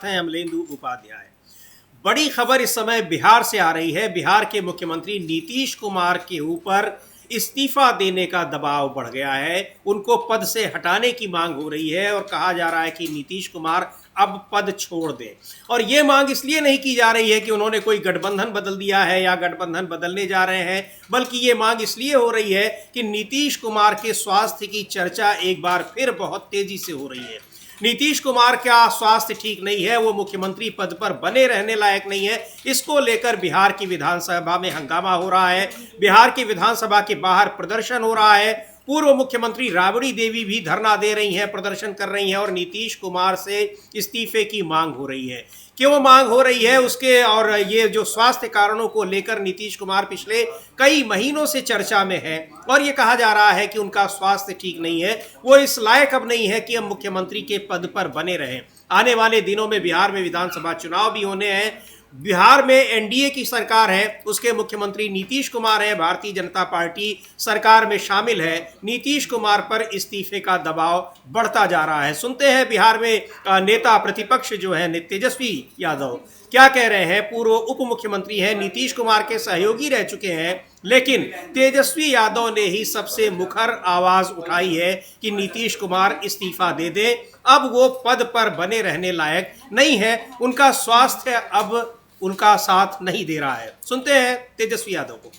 हैं अमलेंदु उपाध्याय। बड़ी खबर इस समय बिहार से आ रही है। बिहार के मुख्यमंत्री नीतीश कुमार के ऊपर इस्तीफा देने का दबाव बढ़ गया है। उनको पद से हटाने की मांग हो रही है और कहा जा रहा है कि नीतीश कुमार अब पद छोड़ दें। और ये मांग इसलिए नहीं की जा रही है कि उन्होंने कोई गठबंधन बदल दिया है या गठबंधन बदलने जा रहे हैं, बल्कि ये मांग इसलिए हो रही है कि नीतीश कुमार के स्वास्थ्य की चर्चा एक बार फिर बहुत तेजी से हो रही है। नीतीश कुमार का स्वास्थ्य ठीक नहीं है, वो मुख्यमंत्री पद पर बने रहने लायक नहीं है। इसको लेकर बिहार की विधानसभा में हंगामा हो रहा है। बिहार की विधानसभा के बाहर प्रदर्शन हो रहा है। पूर्व मुख्यमंत्री राबड़ी देवी भी धरना दे रही हैं, प्रदर्शन कर रही हैं और नीतीश कुमार से इस्तीफे की मांग हो रही है। क्यों मांग हो रही है उसके और ये जो स्वास्थ्य कारणों को लेकर नीतीश कुमार पिछले कई महीनों से चर्चा में है और ये कहा जा रहा है कि उनका स्वास्थ्य ठीक नहीं है, वो इस लायक अब नहीं है कि हम मुख्यमंत्री के पद पर बने रहें। आने वाले दिनों में बिहार में विधानसभा चुनाव भी होने हैं। बिहार में एनडीए की सरकार है, उसके मुख्यमंत्री नीतीश कुमार है, भारतीय जनता पार्टी सरकार में शामिल है। नीतीश कुमार पर इस्तीफे का दबाव बढ़ता जा रहा है। सुनते हैं बिहार में नेता प्रतिपक्ष जो है तेजस्वी यादव क्या कह रहे हैं। पूर्व उप मुख्यमंत्री हैं, नीतीश कुमार के सहयोगी रह चुके हैं, लेकिन तेजस्वी यादव ने ही सबसे मुखर आवाज उठाई है कि नीतीश कुमार इस्तीफा दे दें, अब वो पद पर बने रहने लायक नहीं है, उनका स्वास्थ्य अब उनका साथ नहीं दे रहा है। सुनते हैं तेजस्वी यादव को।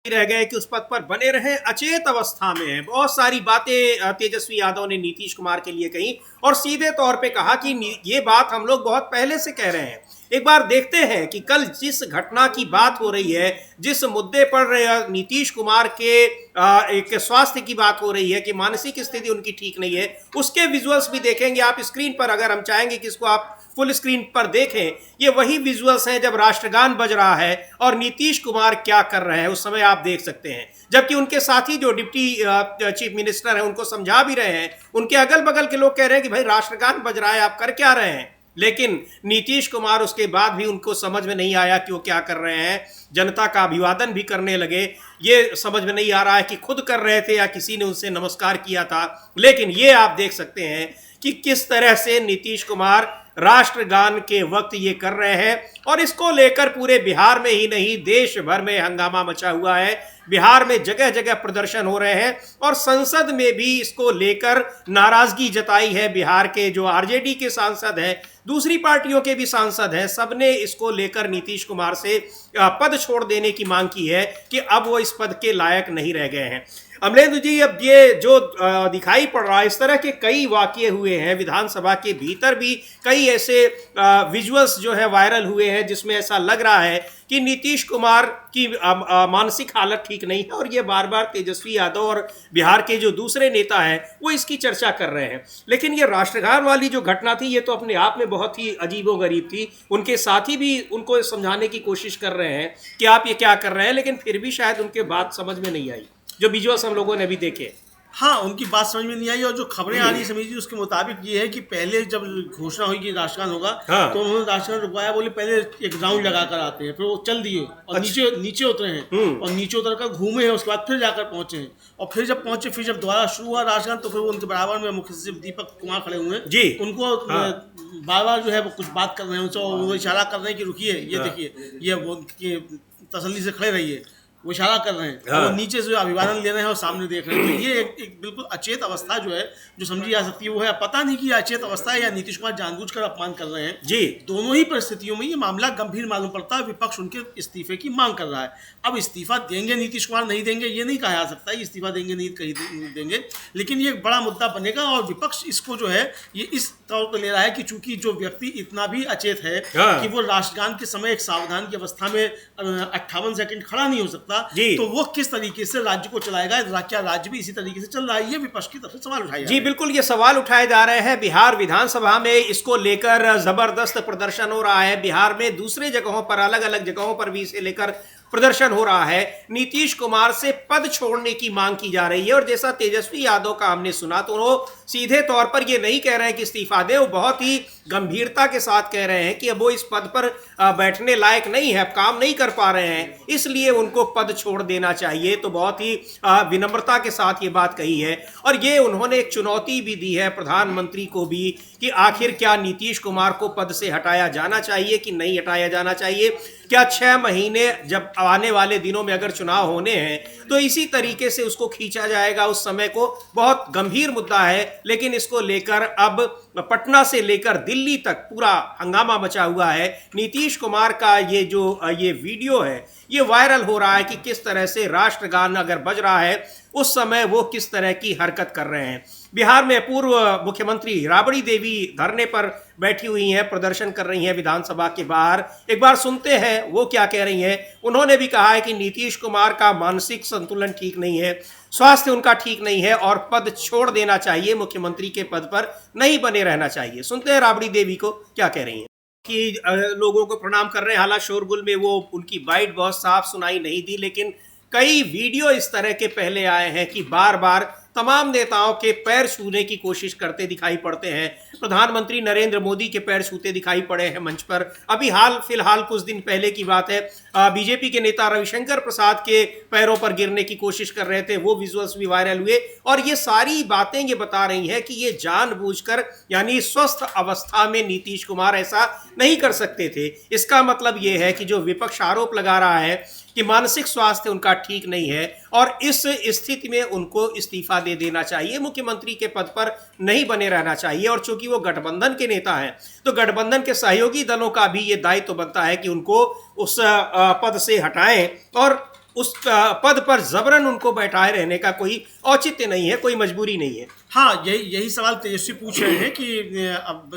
रह गए कि उस पद पर बने रहे, अचेत अवस्था में है। बहुत सारी बातें तेजस्वी यादव ने नीतीश कुमार के लिए कही और सीधे तौर पे कहा कि ये बात हम लोग बहुत पहले से कह रहे हैं। एक बार देखते हैं कि कल जिस घटना की बात हो रही है, जिस मुद्दे पर नीतीश कुमार के एक स्वास्थ्य की बात हो रही है कि मानसिक स्थिति उनकी ठीक नहीं है, उसके विजुअल्स भी देखेंगे आप स्क्रीन पर। अगर हम चाहेंगे कि इसको आप फुल स्क्रीन पर देखें, ये वही विजुअल्स हैं जब राष्ट्रगान बज रहा है और नीतीश कुमार क्या कर रहे हैं उस समय आप देख सकते हैं। जबकि उनके साथी जो डिप्टी चीफ मिनिस्टर हैं उनको समझा भी रहे हैं, उनके अगल बगल के लोग कह रहे हैं कि भाई राष्ट्रगान बज रहा है, आप कर क्या रहे हैं। लेकिन नीतीश कुमार उसके बाद भी उनको समझ में नहीं आया कि वो क्या कर रहे हैं। जनता का अभिवादन भी करने लगे, ये समझ में नहीं आ रहा है कि खुद कर रहे थे या किसी ने उनसे नमस्कार किया था। लेकिन ये आप देख सकते हैं कि किस तरह से नीतीश कुमार राष्ट्रगान के वक्त ये कर रहे हैं और इसको लेकर पूरे बिहार में ही नहीं देश भर में हंगामा मचा हुआ है। बिहार में जगह जगह प्रदर्शन हो रहे हैं और संसद में भी इसको लेकर नाराजगी जताई है। बिहार के जो आरजेडी के सांसद हैं, दूसरी पार्टियों के भी सांसद हैं, सबने इसको लेकर नीतीश कुमार से पद छोड़ देने की मांग की है कि अब वो इस पद के लायक नहीं रह गए हैं। अमलेंदु जी, अब ये जो दिखाई पड़ रहा है, इस तरह के कई वाकये हुए हैं विधानसभा के भीतर भी, कई ऐसे विजुअल्स जो है वायरल हुए हैं जिसमें ऐसा लग रहा है कि नीतीश कुमार की मानसिक हालत ठीक नहीं है और ये बार बार तेजस्वी यादव और बिहार के जो दूसरे नेता हैं वो इसकी चर्चा कर रहे हैं। लेकिन ये राष्ट्रगान वाली जो घटना थी ये तो अपने आप में बहुत ही अजीबोगरीब थी। उनके साथी भी उनको समझाने की कोशिश कर रहे हैं कि आप ये क्या कर रहे हैं, लेकिन फिर भी शायद उनके बात समझ में नहीं आई, जो विजुअल्स हम लोगों ने भी देखे। हाँ, उनकी बात समझ में नहीं आई और जो खबरें आ रही समझिए उसके मुताबिक ये है कि पहले जब घोषणा हुई कि राष्ट्रगान होगा, हाँ। तो उन्होंने राष्ट्रगान रुकवाया, बोले पहले एक राउंड लगा कर आते हैं, फिर वो चल दिए और नीचे उतरे हैं और नीचे उतर कर घूमे हैं, उसके बाद फिर जाकर पहुंचे हैं और फिर जब पहुंचे, फिर जब दोबारा शुरू हुआ राष्ट्रगान तो फिर वो उनके बराबर में मुख्य सचिव दीपक कुमार खड़े हुए हैं जी, उनको बार बार जो है वो कुछ बात कर रहे हैं उनसे और वो इशारा कर रहे हैं कि रुकिए, ये देखिए, ये वो तसल्ली से खड़े रहिए, वो इशारा कर रहे हैं। हाँ। वो नीचे से अभिवादन ले रहे हैं और सामने देख रहे हैं। तो ये एक बिल्कुल अचेत अवस्था जो है जो समझी जा सकती है वो है। पता नहीं कि अचेत अवस्था है या नीतीश कुमार जानबूझकर अपमान कर रहे हैं जी। दोनों ही परिस्थितियों में ये मामला गंभीर मालूम पड़ता है। विपक्ष उनके इस्तीफे की मांग कर रहा है। अब इस्तीफा देंगे नीतीश कुमार, नहीं देंगे ये नहीं कहा जा सकता, इस्तीफा देंगे नहीं कहीं देंगे, लेकिन ये एक बड़ा मुद्दा बनेगा और विपक्ष इसको जो है ये इस तौर पर ले रहा है कि चूंकि जो व्यक्ति इतना भी अचेत है कि वो राष्ट्रगान के समय एक सावधान की अवस्था में 58 सेकंड खड़ा नहीं हो सकता, तो वो किस तरीके से राज्य को चलाएगा, क्या राज्य भी इसी तरीके से चल रहा है, ये विपक्ष की तरफ से सवाल उठाए जी। बिल्कुल ये सवाल उठाए जा रहे हैं। बिहार विधानसभा में इसको लेकर जबरदस्त प्रदर्शन हो रहा है। बिहार में दूसरे जगहों पर, अलग अलग जगहों पर भी इसे लेकर प्रदर्शन हो रहा है। नीतीश कुमार से पद छोड़ने की मांग की जा रही है और जैसा तेजस्वी यादव का हमने सुना तो सीधे तौर पर ये नहीं कह रहे हैं कि इस्तीफा दे, वो बहुत ही गंभीरता के साथ कह रहे हैं कि अब वो इस पद पर बैठने लायक नहीं है, अब काम नहीं कर पा रहे हैं, इसलिए उनको पद छोड़ देना चाहिए। तो बहुत ही विनम्रता के साथ ये बात कही है। और ये उन्होंने एक चुनौती भी दी है प्रधानमंत्री को भी कि आखिर क्या नीतीश कुमार को पद से हटाया जाना चाहिए कि नहीं हटाया जाना चाहिए। क्या 6 महीने जब आने वाले दिनों में अगर चुनाव होने हैं तो इसी तरीके से उसको खींचा जाएगा, उस समय को। बहुत गंभीर मुद्दा है, लेकिन इसको लेकर अब पटना से लेकर दिल्ली तक पूरा हंगामा मचा हुआ है। नीतीश कुमार का ये वीडियो है, ये वायरल हो रहा है कि किस तरह से राष्ट्रगान अगर बज रहा है उस समय वो किस तरह की हरकत कर रहे हैं। बिहार में पूर्व मुख्यमंत्री राबड़ी देवी धरने पर बैठी हुई हैं, प्रदर्शन कर रही हैं विधानसभा के बाहर। एक बार सुनते हैं वो क्या कह रही हैं। उन्होंने भी कहा है कि नीतीश कुमार का मानसिक संतुलन ठीक नहीं है, स्वास्थ्य उनका ठीक नहीं है और पद छोड़ देना चाहिए, मुख्यमंत्री के पद पर नहीं बने रहना चाहिए। सुनते हैं राबड़ी देवी को क्या कह रही हैं। कि लोगों को प्रणाम कर रहे हैं, हालांकि शोरगुल में वो उनकी बाइट बहुत साफ सुनाई नहीं दी, लेकिन कई वीडियो इस तरह के पहले आए हैं कि बार बार तमाम नेताओं के पैर छूने की कोशिश करते दिखाई पड़ते हैं। प्रधानमंत्री नरेंद्र मोदी के पैर छूते दिखाई पड़े हैं मंच पर। अभी फिलहाल कुछ दिन पहले की बात है, बीजेपी के नेता रविशंकर प्रसाद के पैरों पर गिरने की कोशिश कर रहे थे, वो विजुअल्स भी वायरल हुए। और ये सारी बातें ये बता रही हैं कि ये जानबूझकर, यानी स्वस्थ अवस्था में नीतीश कुमार ऐसा नहीं कर सकते थे। इसका मतलब ये है कि जो विपक्ष आरोप लगा रहा है कि मानसिक स्वास्थ्य उनका ठीक नहीं है और इस स्थिति में उनको इस्तीफा दे देना चाहिए, मुख्यमंत्री के पद पर नहीं बने रहना चाहिए। और चूंकि वो गठबंधन के नेता हैं तो गठबंधन के सहयोगी दलों का भी ये दायित्व बनता है कि उनको उस पद से हटाएं और उस पद पर जबरन उनको बैठाए रहने का कोई औचित्य नहीं है, कोई मजबूरी नहीं है। हाँ, यही सवाल तेजस्वी पूछ रहे हैं कि अब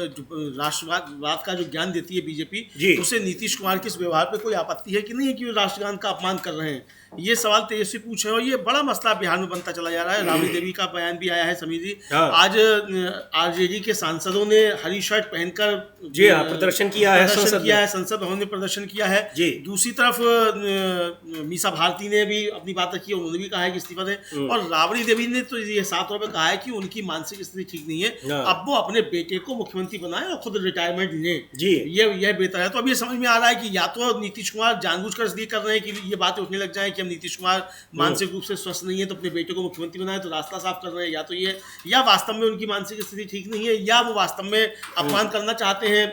राष्ट्रवाद का जो ज्ञान देती है बीजेपी, उसे नीतीश कुमार के इस व्यवहार पे कोई आपत्ति है कि नहीं है कि वो राष्ट्रगान का अपमान कर रहे हैं। ये सवाल तेजस्वी पूछ रहे हैं और ये बड़ा मसला बिहार में बनता चला जा रहा है। राबड़ी देवी का बयान भी आया है। समीर जी, आज आरजेडी के सांसदों ने हरी शर्ट पहनकर प्रदर्शन किया है, संसद भवन में प्रदर्शन किया है। दूसरी तरफ मीसा भारती ने भी अपनी बात रखी है, उन्होंने भी कहा है कि इस्तीफा दें। और राबड़ी देवी ने तो ये साफ तौर पर कहा है कि उनकी मानसिक स्थिति ठीक नहीं है, अब वो अपने बेटे को मुख्यमंत्री बनाए और खुद रिटायरमेंट लें। ये बेहतर है। तो अब ये समझ में आ रहा है कि या तो नीतीश कुमार जानबूझकर इसलिए कर रहे हैं कि ये बातें उठने लग जाए कि हम नीतीश कुमार मानसिक रूप से स्वस्थ नहीं है तो अपने बेटे को मुख्यमंत्री बनाए, तो रास्ता साफ कर रहे हैं। या तो ये, या वास्तव में उनकी मानसिक स्थिति ठीक नहीं है, या वो वास्तव में अपमान करना चाहते हैं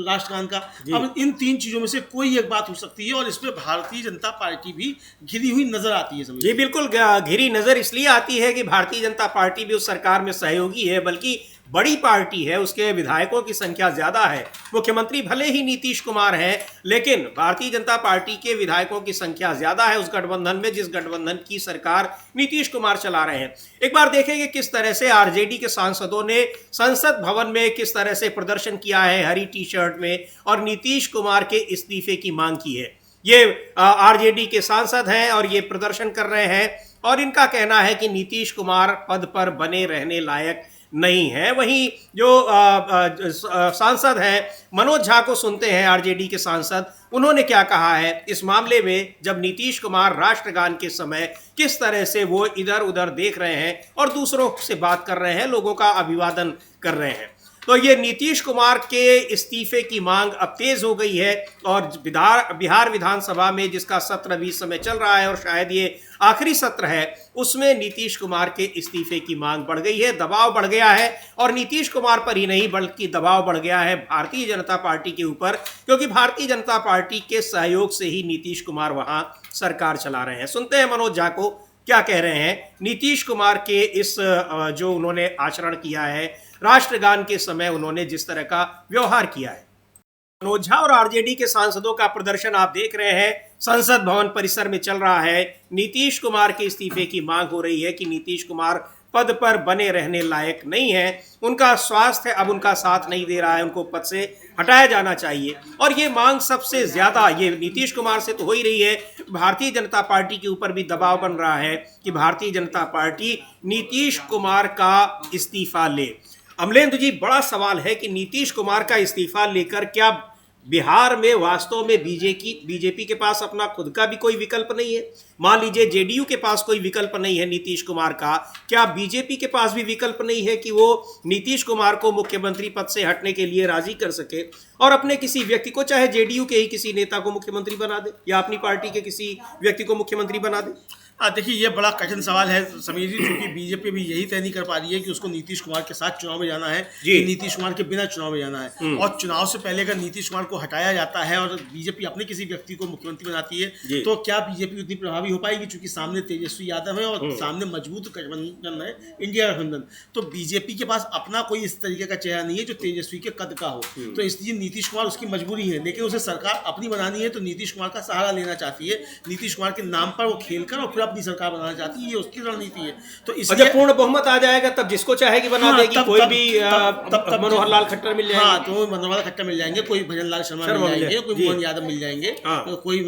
राष्ट्रगान का। अब इन 3 चीजों में से कोई एक बात हो सकती है और इसमें भारतीय जनता पार्टी भी घिरी हुई नजर आती है। जी बिल्कुल, घिरी नजर इसलिए आती है कि भारतीय जनता पार्टी भी उस सरकार में सहयोगी है, बल्कि बड़ी पार्टी है, उसके विधायकों की संख्या ज्यादा है। मुख्यमंत्री भले ही नीतीश कुमार हैं, लेकिन भारतीय जनता पार्टी के विधायकों की संख्या ज्यादा है उस गठबंधन में, जिस गठबंधन की सरकार नीतीश कुमार चला रहे हैं। एक बार देखेंगे किस तरह से आरजेडी के सांसदों ने संसद भवन में किस तरह से प्रदर्शन किया है हरी टी शर्ट में और नीतीश कुमार के इस्तीफे की मांग की है। ये आरजेडी के सांसद हैं और ये प्रदर्शन कर रहे हैं और इनका कहना है कि नीतीश कुमार पद पर बने रहने लायक नहीं है। वहीं जो सांसद हैं मनोज झा को सुनते हैं, आरजेडी के सांसद, उन्होंने क्या कहा है इस मामले में, जब नीतीश कुमार राष्ट्रगान के समय किस तरह से वो इधर उधर देख रहे हैं और दूसरों से बात कर रहे हैं, लोगों का अभिवादन कर रहे हैं। तो ये नीतीश कुमार के इस्तीफे की मांग अब तेज हो गई है और बिहार विधानसभा में जिसका सत्र अभी इस समय चल रहा है और शायद ये आखिरी सत्र है, उसमें नीतीश कुमार के इस्तीफे की मांग बढ़ गई है, दबाव बढ़ गया है। और नीतीश कुमार पर ही नहीं बल्कि दबाव बढ़ गया है भारतीय जनता पार्टी के ऊपर, क्योंकि भारतीय जनता पार्टी के सहयोग से ही नीतीश कुमार वहां सरकार चला रहे हैं। सुनते हैं मनोज झा को क्या कह रहे हैं नीतीश कुमार के इस जो उन्होंने आचरण किया है, राष्ट्रगान के समय उन्होंने जिस तरह का व्यवहार किया है। मनोज झा और आरजेडी के सांसदों का प्रदर्शन आप देख रहे हैं, संसद भवन परिसर में चल रहा है। नीतीश कुमार के इस्तीफे की मांग हो रही है कि नीतीश कुमार पद पर बने रहने लायक नहीं है, उनका स्वास्थ्य अब उनका साथ नहीं दे रहा है, उनको पद से हटाया जाना चाहिए। और ये मांग सबसे ज्यादा ये नीतीश कुमार से तो हो ही रही है, भारतीय जनता पार्टी के ऊपर भी दबाव बन रहा है कि भारतीय जनता पार्टी नीतीश कुमार का इस्तीफा ले। अमलेंद्र जी, बड़ा सवाल है कि नीतीश कुमार का इस्तीफा लेकर क्या बिहार में वास्तव में बीजेपी के पास अपना खुद का भी कोई विकल्प नहीं है। मान लीजिए जेडीयू के पास कोई विकल्प नहीं है नीतीश कुमार का, क्या बीजेपी के पास भी विकल्प नहीं है कि वो नीतीश कुमार को मुख्यमंत्री पद से हटने के लिए राजी कर सके और अपने किसी व्यक्ति को, चाहे जेडीयू के ही किसी नेता को मुख्यमंत्री बना दे या अपनी पार्टी के किसी व्यक्ति को मुख्यमंत्री बना दे? देखिए ये बड़ा कठिन सवाल है समीर जी, क्योंकि बीजेपी भी यही तय नहीं कर पा रही है कि उसको नीतीश कुमार के साथ चुनाव में जाना है कि नीतीश कुमार के बिना चुनाव में जाना है। और चुनाव से पहले अगर नीतीश कुमार को हटाया जाता है और बीजेपी अपने किसी व्यक्ति को मुख्यमंत्री बनाती है तो क्या बीजेपी उतनी प्रभावी हो पाएगी? क्योंकि सामने तेजस्वी यादव है और सामने मजबूत गठबंधन है, इंडिया गठबंधन। तो बीजेपी के पास अपना कोई इस तरीके का चेहरा नहीं है जो तेजस्वी के कद का हो, तो इसलिए नीतीश कुमार उसकी मजबूरी है। लेकिन उसे सरकार अपनी बनानी है तो नीतीश कुमार का सहारा लेना चाहती है, नीतीश कुमार के नाम पर वो खेलकर और फिर अपनी सरकार बनाना चाहती है, ये उसकी रणनीति है। तो इसलिए पूर्ण बहुमत आ जाएगा तब जिसको चाहेगी बना देगी, कोई भी मनोहर लाल खट्टर मिल जाएंगे। हाँ, तो मनोहर लाल खट्टर मिल जाएंगे, कोई भजन लाल शर्मा मिल जाएंगे, कोई मोहन यादव मिल जाएंगे, कोई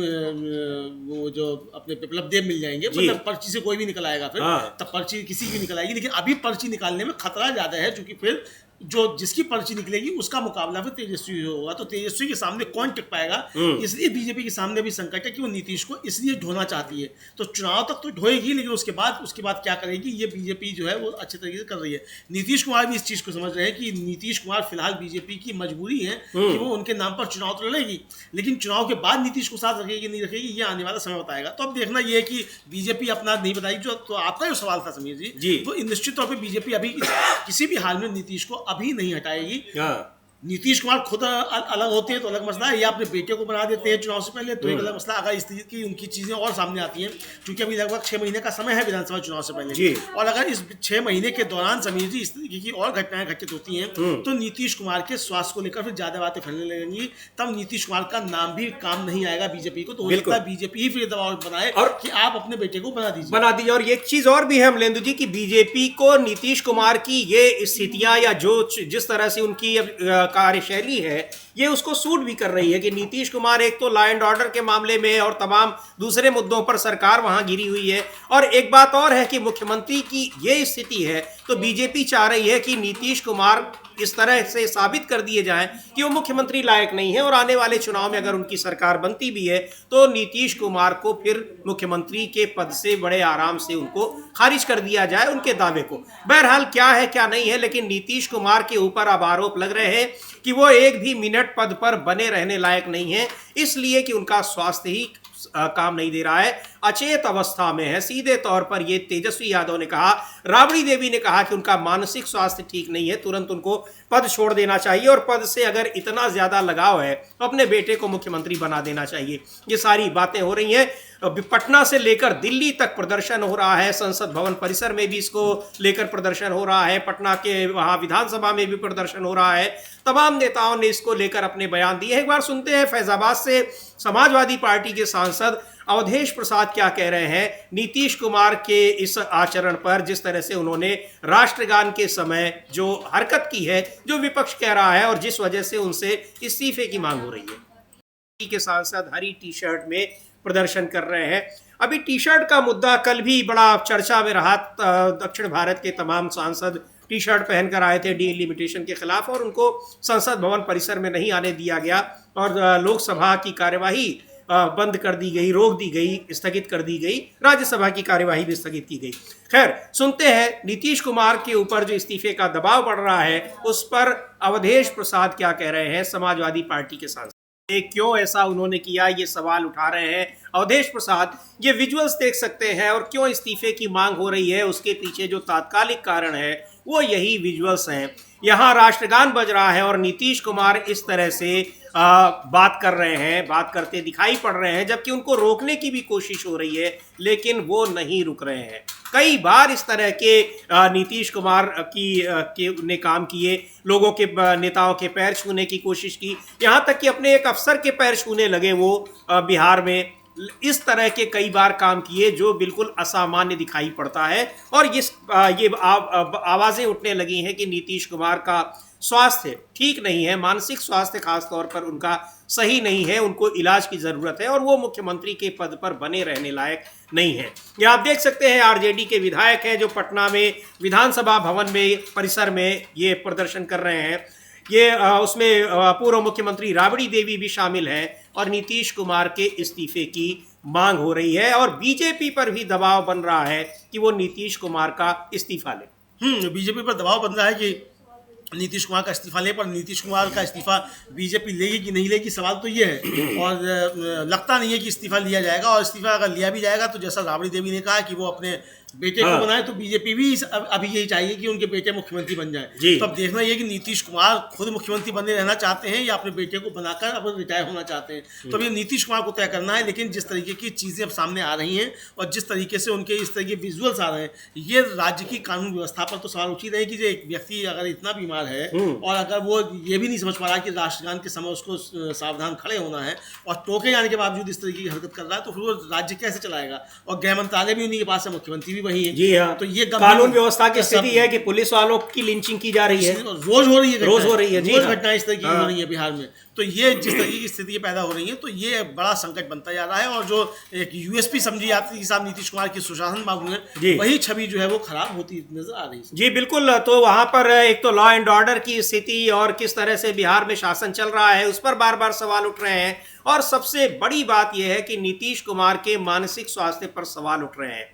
वो जो अपने विप्लव देव मिल जाएंगे। मतलब पर्ची से कोई भी निकल आएगा फिर, तब पर्ची किसी की निकल आएगी। लेकिन अभी पर्ची निकालने में खतरा ज्यादा है, क्योंकि फिर जो जिसकी पर्ची निकलेगी उसका मुकाबला फिर तेजस्वी होगा, तो तेजस्वी के सामने कौन टिक पाएगा? इसलिए बीजेपी के सामने भी संकट है कि वो नीतीश को इसलिए ढोना चाहती है। तो चुनाव तक तो ढोएगी, लेकिन उसके बाद क्या करेगी ये बीजेपी जो है वो अच्छे तरीके से कर रही है। नीतीश कुमार भी इस चीज को समझ रहे हैं कि नीतीश कुमार फिलहाल बीजेपी की मजबूरी है कि वो उनके नाम पर चुनाव तो लड़ेगी, लेकिन चुनाव के बाद नीतीश को साथ रखेगी नहीं रखेगी ये आने वाला समय बताएगा। तो अब देखना ये है कि बीजेपी अपना नहीं बताएगी। जो तो आपका जो सवाल था समीर जी, तो निश्चित तौर पर बीजेपी अभी किसी भी हाल में नीतीश को अभी नहीं हटाएगी। नीतीश कुमार खुद अलग होते हैं तो अलग मसला है, या अपने बेटे को बना देते हैं चुनाव से पहले तो एक अलग मसला। अगर इस तरीके की उनकी चीजें और सामने आती हैं, क्योंकि अभी लगभग 6 महीने का समय है विधानसभा चुनाव से पहले, और अगर इस 6 महीने के दौरान समीर जी इस तरीके की और घटनाएं घटित होती हैं तो नीतीश कुमार के स्वास्थ्य को लेकर फिर ज्यादा बातें फैलने लगेंगी। तब नीतीश कुमार का नाम भी काम नहीं आएगा बीजेपी को, तो हो सकता है बीजेपी ही फिर दबाव बनाए और कि आप अपने बेटे को बना दीजिए। और एक चीज और भी है अमलेंदु जी की बीजेपी को नीतीश कुमार की ये स्थितियां या जो जिस तरह से उनकी कार्यशैली है ये उसको सूट भी कर रही है कि नीतीश कुमार एक तो लॉ एंड ऑर्डर के मामले में और तमाम दूसरे मुद्दों पर सरकार वहां गिरी हुई है, और एक बात और है कि मुख्यमंत्री की ये स्थिति है तो बीजेपी चाह रही है कि नीतीश कुमार इस तरह से साबित कर दिए जाएं कि वो मुख्यमंत्री लायक नहीं है, और आने वाले चुनाव में अगर उनकी सरकार बनती भी है तो नीतीश कुमार को फिर मुख्यमंत्री के पद से बड़े आराम से उनको खारिज कर दिया जाए उनके दावे को। बहरहाल क्या है क्या नहीं है, लेकिन नीतीश कुमार के ऊपर अब आरोप लग रहे हैं कि वो एक भी मिनट पद पर बने रहने लायक नहीं है, इसलिए कि उनका स्वास्थ्य ही काम नहीं दे रहा है, अचेत अवस्था में है। सीधे तौर पर ये तेजस्वी यादव ने कहा, राबड़ी देवी ने कहा कि उनका मानसिक स्वास्थ्य ठीक नहीं है, तुरंत उनको पद छोड़ देना चाहिए, और पद से अगर इतना ज्यादा लगाव है तो अपने बेटे को मुख्यमंत्री बना देना चाहिए। ये सारी बातें हो रही हैं। पटना से लेकर दिल्ली तक प्रदर्शन हो रहा है, संसद भवन परिसर में भी इसको लेकर प्रदर्शन हो रहा है, पटना के वहां विधानसभा में भी प्रदर्शन हो रहा है। तमाम नेताओं ने इसको लेकर अपने बयान दिए। एक बार सुनते हैं फैजाबाद से समाजवादी पार्टी के सांसद अवधेश प्रसाद क्या कह रहे हैं नीतीश कुमार के इस आचरण पर, जिस तरह से उन्होंने राष्ट्रगान के समय जो हरकत की है, जो विपक्ष कह रहा है और जिस वजह से उनसे इस्तीफे की मांग हो रही है। के सांसद हरी टी शर्ट में प्रदर्शन कर रहे हैं। अभी टी शर्ट का मुद्दा कल भी बड़ा चर्चा में रहा। दक्षिण भारत के तमाम सांसद टी शर्ट पहनकर आए थे डिलिमिटेशन के खिलाफ, और उनको संसद भवन परिसर में नहीं आने दिया गया, और लोकसभा की कार्यवाही बंद कर दी गई, रोक दी गई, स्थगित कर दी गई, राज्यसभा की कार्यवाही भी स्थगित की गई। खैर, सुनते हैं नीतीश कुमार के ऊपर जो इस्तीफे का दबाव बढ़ रहा है उस पर अवधेश प्रसाद क्या कह रहे हैं, समाजवादी पार्टी के सांसद। क्यों ऐसा उन्होंने किया, ये सवाल उठा रहे हैं अवधेश प्रसाद। ये विजुअल्स देख सकते हैं, और क्यों इस्तीफे की मांग हो रही है उसके पीछे जो तात्कालिक कारण है वो यही विजुअल्स हैं। यहाँ राष्ट्रगान बज रहा है और नीतीश कुमार इस तरह से बात कर रहे हैं, बात करते दिखाई पड़ रहे हैं, जबकि उनको रोकने की भी कोशिश हो रही है, लेकिन वो नहीं रुक रहे हैं। कई बार इस तरह के नीतीश कुमार ने काम किए, लोगों के नेताओं के पैर छूने की कोशिश की, यहाँ तक कि अपने एक अफसर के पैर छूने लगे वो बिहार में। इस तरह के कई बार काम किए जो बिल्कुल असामान्य दिखाई पड़ता है, और ये आवाज़ें उठने लगी हैं कि नीतीश कुमार का स्वास्थ्य ठीक नहीं है, मानसिक स्वास्थ्य खास तौर पर उनका सही नहीं है, उनको इलाज की ज़रूरत है, और वो मुख्यमंत्री के पद पर बने रहने लायक नहीं है। ये आप देख सकते हैं आरजेडी के विधायक हैं जो पटना में विधानसभा भवन में परिसर में ये प्रदर्शन कर रहे हैं। ये उसमें पूर्व मुख्यमंत्री राबड़ी देवी भी शामिल हैं और नीतीश कुमार के इस्तीफे की मांग हो रही है और बीजेपी पर भी दबाव बन रहा है कि वो नीतीश कुमार का इस्तीफा ले। बीजेपी पर दबाव बन रहा है कि नीतीश कुमार का इस्तीफा ले, पर नीतीश कुमार का इस्तीफा बीजेपी लेगी कि नहीं लेगी, सवाल तो ये है। और लगता नहीं है कि इस्तीफा लिया जाएगा, और इस्तीफा अगर लिया भी जाएगा तो जैसा राबड़ी देवी ने कहा कि वो अपने बेटे को बनाए, तो बीजेपी भी अभी यही चाहिए कि उनके बेटे मुख्यमंत्री बन जाए। तो अब देखना ये कि नीतीश कुमार खुद मुख्यमंत्री बने रहना चाहते हैं या अपने बेटे को बनाकर अब रिटायर होना चाहते हैं। तो अभी नीतीश कुमार को तय करना है। लेकिन जिस तरीके की चीज़ें अब सामने आ रही हैं और जिस तरीके से उनके इस तरह के विजुअल्स आ रहे हैं, ये राज्य की कानून व्यवस्था पर तो सवाल उचित है कि जो एक व्यक्ति अगर इतना बीमार है और अगर वो ये भी नहीं समझ पा रहा कि राष्ट्रगान के समय उसको सावधान खड़े होना है और टोके जाने के बावजूद इस तरीके की हरकत कर रहा है, तो फिर वो राज्य कैसे चलाएगा। और गृह मंत्रालय भी उन्हीं के पास है, मुख्यमंत्री भी वही है। जी हाँ, तो ये कानून व्यवस्था की स्थिति है कि पुलिस वालों की लिंचिंग की जा रही है, रोज हो रही है, रोज हो रही है, रोज घटनाएं इस तरह की हो रही है बिहार में। तो ये जिस तरीके की स्थिति पैदा हो रही है, तो ये बड़ा संकट बनता जा रहा है। और जो एक यूएसपी समझी जाती है कि साहब नीतीश कुमार की सुशासन बाबू है, वही छवि जो है वो खराब होती नजर आ रही है। जी बिल्कुल। तो वहां पर एक तो लॉ एंड ऑर्डर की स्थिति और किस तरह से बिहार में शासन चल रहा है, उस पर बार बार सवाल उठ रहे हैं। और सबसे बड़ी बात यह है कि नीतीश कुमार के मानसिक स्वास्थ्य पर सवाल उठ रहे हैं।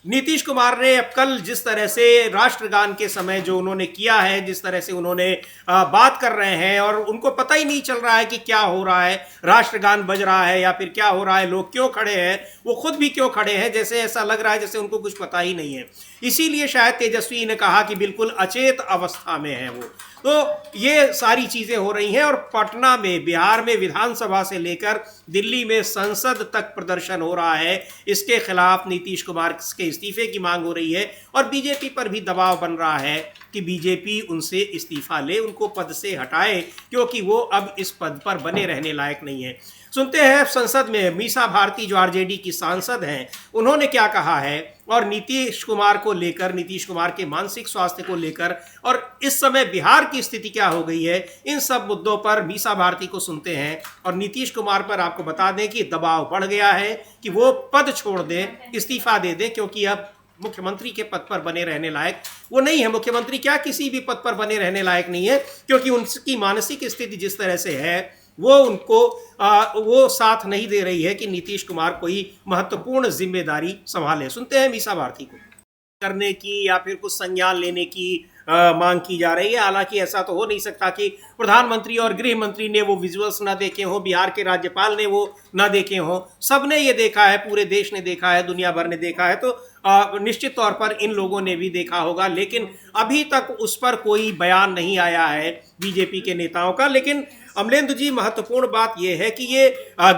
नीतीश कुमार ने अब कल जिस तरह से राष्ट्रगान के समय जो उन्होंने किया है, जिस तरह से उन्होंने बात कर रहे हैं और उनको पता ही नहीं चल रहा है कि क्या हो रहा है, राष्ट्रगान बज रहा है या फिर क्या हो रहा है, लोग क्यों खड़े हैं, वो खुद भी क्यों खड़े हैं, जैसे ऐसा लग रहा है जैसे उनको कुछ पता ही नहीं है। इसीलिए शायद तेजस्वी ने कहा कि बिल्कुल अचेत अवस्था में है वो। तो ये सारी चीजें हो रही हैं और पटना में, बिहार में विधानसभा से लेकर दिल्ली में संसद तक प्रदर्शन हो रहा है। इसके खिलाफ नीतीश कुमार के इस्तीफे की मांग हो रही है और बीजेपी पर भी दबाव बन रहा है कि बीजेपी उनसे इस्तीफा ले, उनको पद से हटाए, क्योंकि वो अब इस पद पर बने रहने लायक नहीं है। सुनते हैं संसद में मीसा भारती जो आरजेडी की सांसद हैं, उन्होंने क्या कहा है और नीतीश कुमार को लेकर, नीतीश कुमार के मानसिक स्वास्थ्य को लेकर और इस समय बिहार की स्थिति क्या हो गई है, इन सब मुद्दों पर मीसा भारती को सुनते हैं। और नीतीश कुमार पर आपको बता दें कि दबाव बढ़ गया है कि वो पद छोड़ दें, इस्तीफा दे दें, क्योंकि अब मुख्यमंत्री के पद पर बने रहने लायक वो नहीं है। मुख्यमंत्री क्या किसी भी पद पर बने रहने लायक नहीं है, क्योंकि उनकी मानसिक स्थिति जिस तरह से है वो उनको वो साथ नहीं दे रही है कि नीतीश कुमार कोई महत्वपूर्ण जिम्मेदारी संभाले। सुनते हैं मीसा भारती को। करने की या फिर कुछ संज्ञान लेने की मांग की जा रही है। हालांकि ऐसा तो हो नहीं सकता कि प्रधानमंत्री और गृह मंत्री ने वो विजुअल्स ना देखे हों, बिहार के राज्यपाल ने वो ना देखे हों, सबने ये देखा है, पूरे देश ने देखा है, दुनिया भर ने देखा है, तो निश्चित तौर पर इन लोगों ने भी देखा होगा। लेकिन अभी तक उस पर कोई बयान नहीं आया है बीजेपी के नेताओं का। लेकिन अमलेंदु जी, महत्वपूर्ण बात यह है कि ये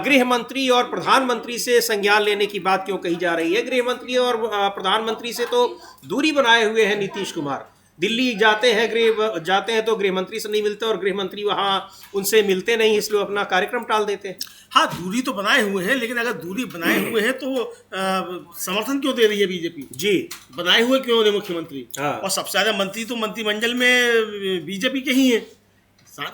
गृह मंत्री और प्रधानमंत्री से संज्ञान लेने की बात क्यों कही जा रही है। गृह मंत्री और प्रधानमंत्री से तो दूरी बनाए हुए हैं नीतीश कुमार। दिल्ली जाते हैं तो गृह मंत्री से नहीं मिलते और गृह मंत्री वहां उनसे मिलते नहीं, इसलिए अपना कार्यक्रम टाल देते हैं। हाँ, दूरी तो बनाए हुए हैं, लेकिन अगर दूरी बनाए हुए हैं तो समर्थन क्यों दे रही है बीजेपी? जी, बनाए हुए क्यों है मुख्यमंत्री? और सबसे ज्यादा मंत्री तो मंत्रिमंडल में बीजेपी के ही हैं,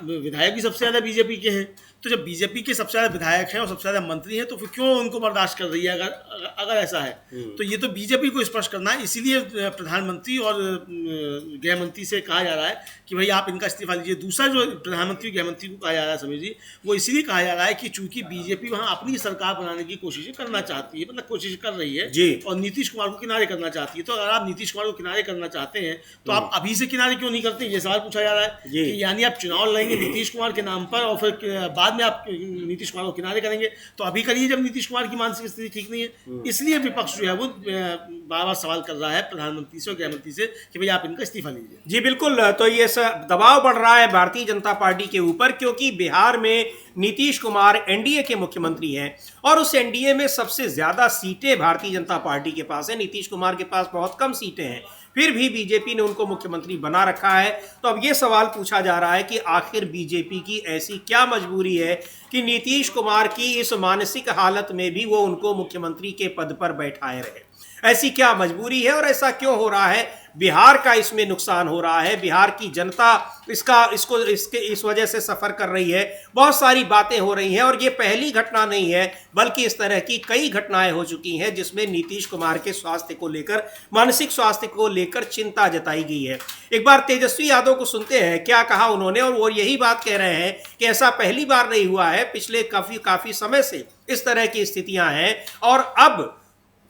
विधायक भी सबसे ज्यादा बीजेपी के हैं। तो जब बीजेपी के सबसे ज्यादा विधायक हैं और सबसे ज्यादा मंत्री हैं, तो फिर क्यों उनको बर्दाश्त कर रही है? अगर ऐसा है तो ये तो बीजेपी को स्पष्ट करना है। इसीलिए प्रधानमंत्री और गृह मंत्री से कहा जा रहा है कि भाई आप इनका इस्तीफा लीजिए। दूसरा जो प्रधानमंत्री गृह मंत्री को कहा जा रहा है समीर जी, वो इसीलिए कहा जा रहा है कि चूंकि बीजेपी वहाँ अपनी सरकार बनाने की कोशिश करना चाहती है, मतलब कोशिश कर रही है जी, और नीतीश कुमार को किनारे करना चाहती है। तो अगर आप नीतीश कुमार को किनारे करना चाहते हैं तो आप अभी से किनारे क्यों नहीं करते? ये सवाल पूछा जा रहा है कि यानी आप चुनाव लड़ेंगे नीतीश कुमार के नाम पर और फिर बाद में आप नीतीश कुमार को किनारे करेंगे, तो अभी करिए जब नीतीश कुमार की मानसिक स्थिति ठीक नहीं है। इसलिए विपक्ष जो है वो बार बार सवाल कर रहा है प्रधानमंत्री से और गृह मंत्री से कि भाई आप इनका इस्तीफा लीजिए। जी बिल्कुल। तो ये दबाव बढ़ रहा है भारतीय जनता पार्टी के ऊपर, क्योंकि बिहार में नीतीश कुमार एनडीए के मुख्यमंत्री हैं और उस एनडीए में सबसे ज्यादा सीटें भारतीय जनता पार्टी के पास है। नीतीश कुमार के पास बहुत कम सीटें हैं, फिर भी बीजेपी ने उनको मुख्यमंत्री बना रखा है। तो अब ये सवाल पूछा जा रहा है कि आखिर बीजेपी की ऐसी क्या मजबूरी है कि नीतीश कुमार की इस मानसिक हालत में भी वो उनको मुख्यमंत्री के पद पर बैठाए रहे। ऐसी क्या मजबूरी है और ऐसा क्यों हो रहा है? बिहार का इसमें नुकसान हो रहा है, बिहार की जनता इस वजह से सफर कर रही है, बहुत सारी बातें हो रही हैं। और ये पहली घटना नहीं है, बल्कि इस तरह की कई घटनाएं हो चुकी हैं जिसमें नीतीश कुमार के स्वास्थ्य को लेकर, मानसिक स्वास्थ्य को लेकर चिंता जताई गई है। एक बार तेजस्वी यादव को सुनते हैं क्या कहा उन्होंने, और वो यही बात कह रहे हैं कि ऐसा पहली बार नहीं हुआ है, पिछले काफी समय से इस तरह की स्थितियां हैं और अब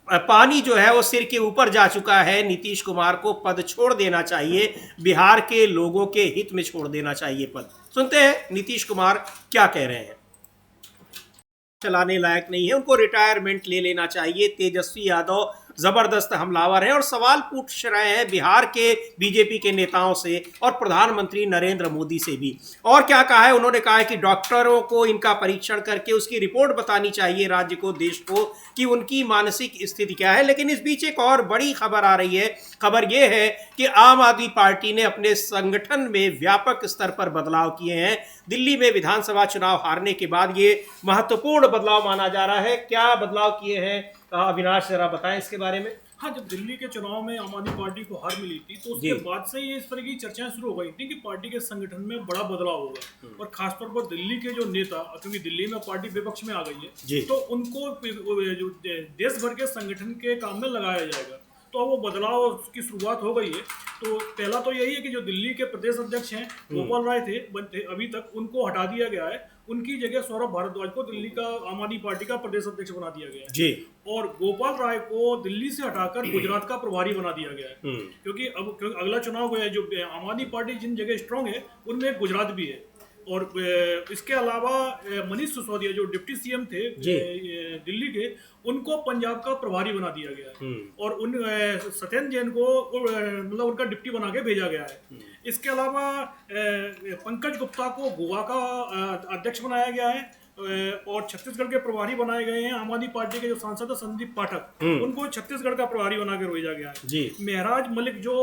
पानी जो है वो सिर के ऊपर जा चुका है। नीतीश कुमार को पद छोड़ देना चाहिए, बिहार के लोगों के हित में छोड़ देना चाहिए पद। सुनते हैं नीतीश कुमार क्या कह रहे हैं। चलाने लायक नहीं है, उनको रिटायरमेंट ले लेना चाहिए। तेजस्वी यादव जबरदस्त हमलावर हैं और सवाल पूछ रहे हैं बिहार के बीजेपी के नेताओं से और प्रधानमंत्री नरेंद्र मोदी से भी। और क्या कहा है उन्होंने, कहा है कि डॉक्टरों को इनका परीक्षण करके उसकी रिपोर्ट बतानी चाहिए राज्य को, देश को, कि उनकी मानसिक स्थिति क्या है। लेकिन इस बीच एक और बड़ी खबर आ रही है। खबर यह है कि आम आदमी पार्टी ने अपने संगठन में व्यापक स्तर पर बदलाव किए हैं। दिल्ली में विधानसभा चुनाव हारने के बाद ये महत्वपूर्ण बदलाव माना जा रहा है। क्या बदलाव किए हैं अविनाश, जरा बताएं इसके बारे में। हाँ, जब दिल्ली के चुनाव में आम आदमी पार्टी को हार मिली थी तो उसके बाद से ये इस तरह की चर्चाएं शुरू हो गई थी कि पार्टी के संगठन में बड़ा बदलाव होगा। और खासतौर पर दिल्ली के जो नेता, क्योंकि दिल्ली में पार्टी विपक्ष में आ गई है, तो उनको जो देश भर के संगठन के काम में लगाया जाएगा। तो वो बदलाव की शुरुआत हो गई है। तो पहला तो यही है कि जो दिल्ली के प्रदेश अध्यक्ष हैं गोपाल राय थे अभी तक, उनको हटा दिया गया है। उनकी जगह सौरभ भारद्वाज को दिल्ली का आम आदमी पार्टी का प्रदेश अध्यक्ष बना दिया गया है जी। और गोपाल राय को दिल्ली से हटाकर गुजरात का प्रभारी बना दिया गया है, क्योंकि अगला चुनाव है, जो आम आदमी पार्टी जिन जगह स्ट्रांग है उनमें गुजरात भी है। और इसके अलावा मनीष सिसोदिया जो डिप्टी सीएम थे दिल्ली के, उनको पंजाब का प्रभारी बना दिया गया है। और उन सत्येंद्र जैन को मतलब उनका डिप्टी बना के भेजा गया है। इसके अलावा पंकज गुप्ता को गोवा का अध्यक्ष बनाया गया है और छत्तीसगढ़ के प्रभारी बनाए गए हैं आम आदमी पार्टी के जो सांसद है संदीप पाठक, उनको छत्तीसगढ़ का प्रभारी बना के भेजा गया है। महराज मलिक जो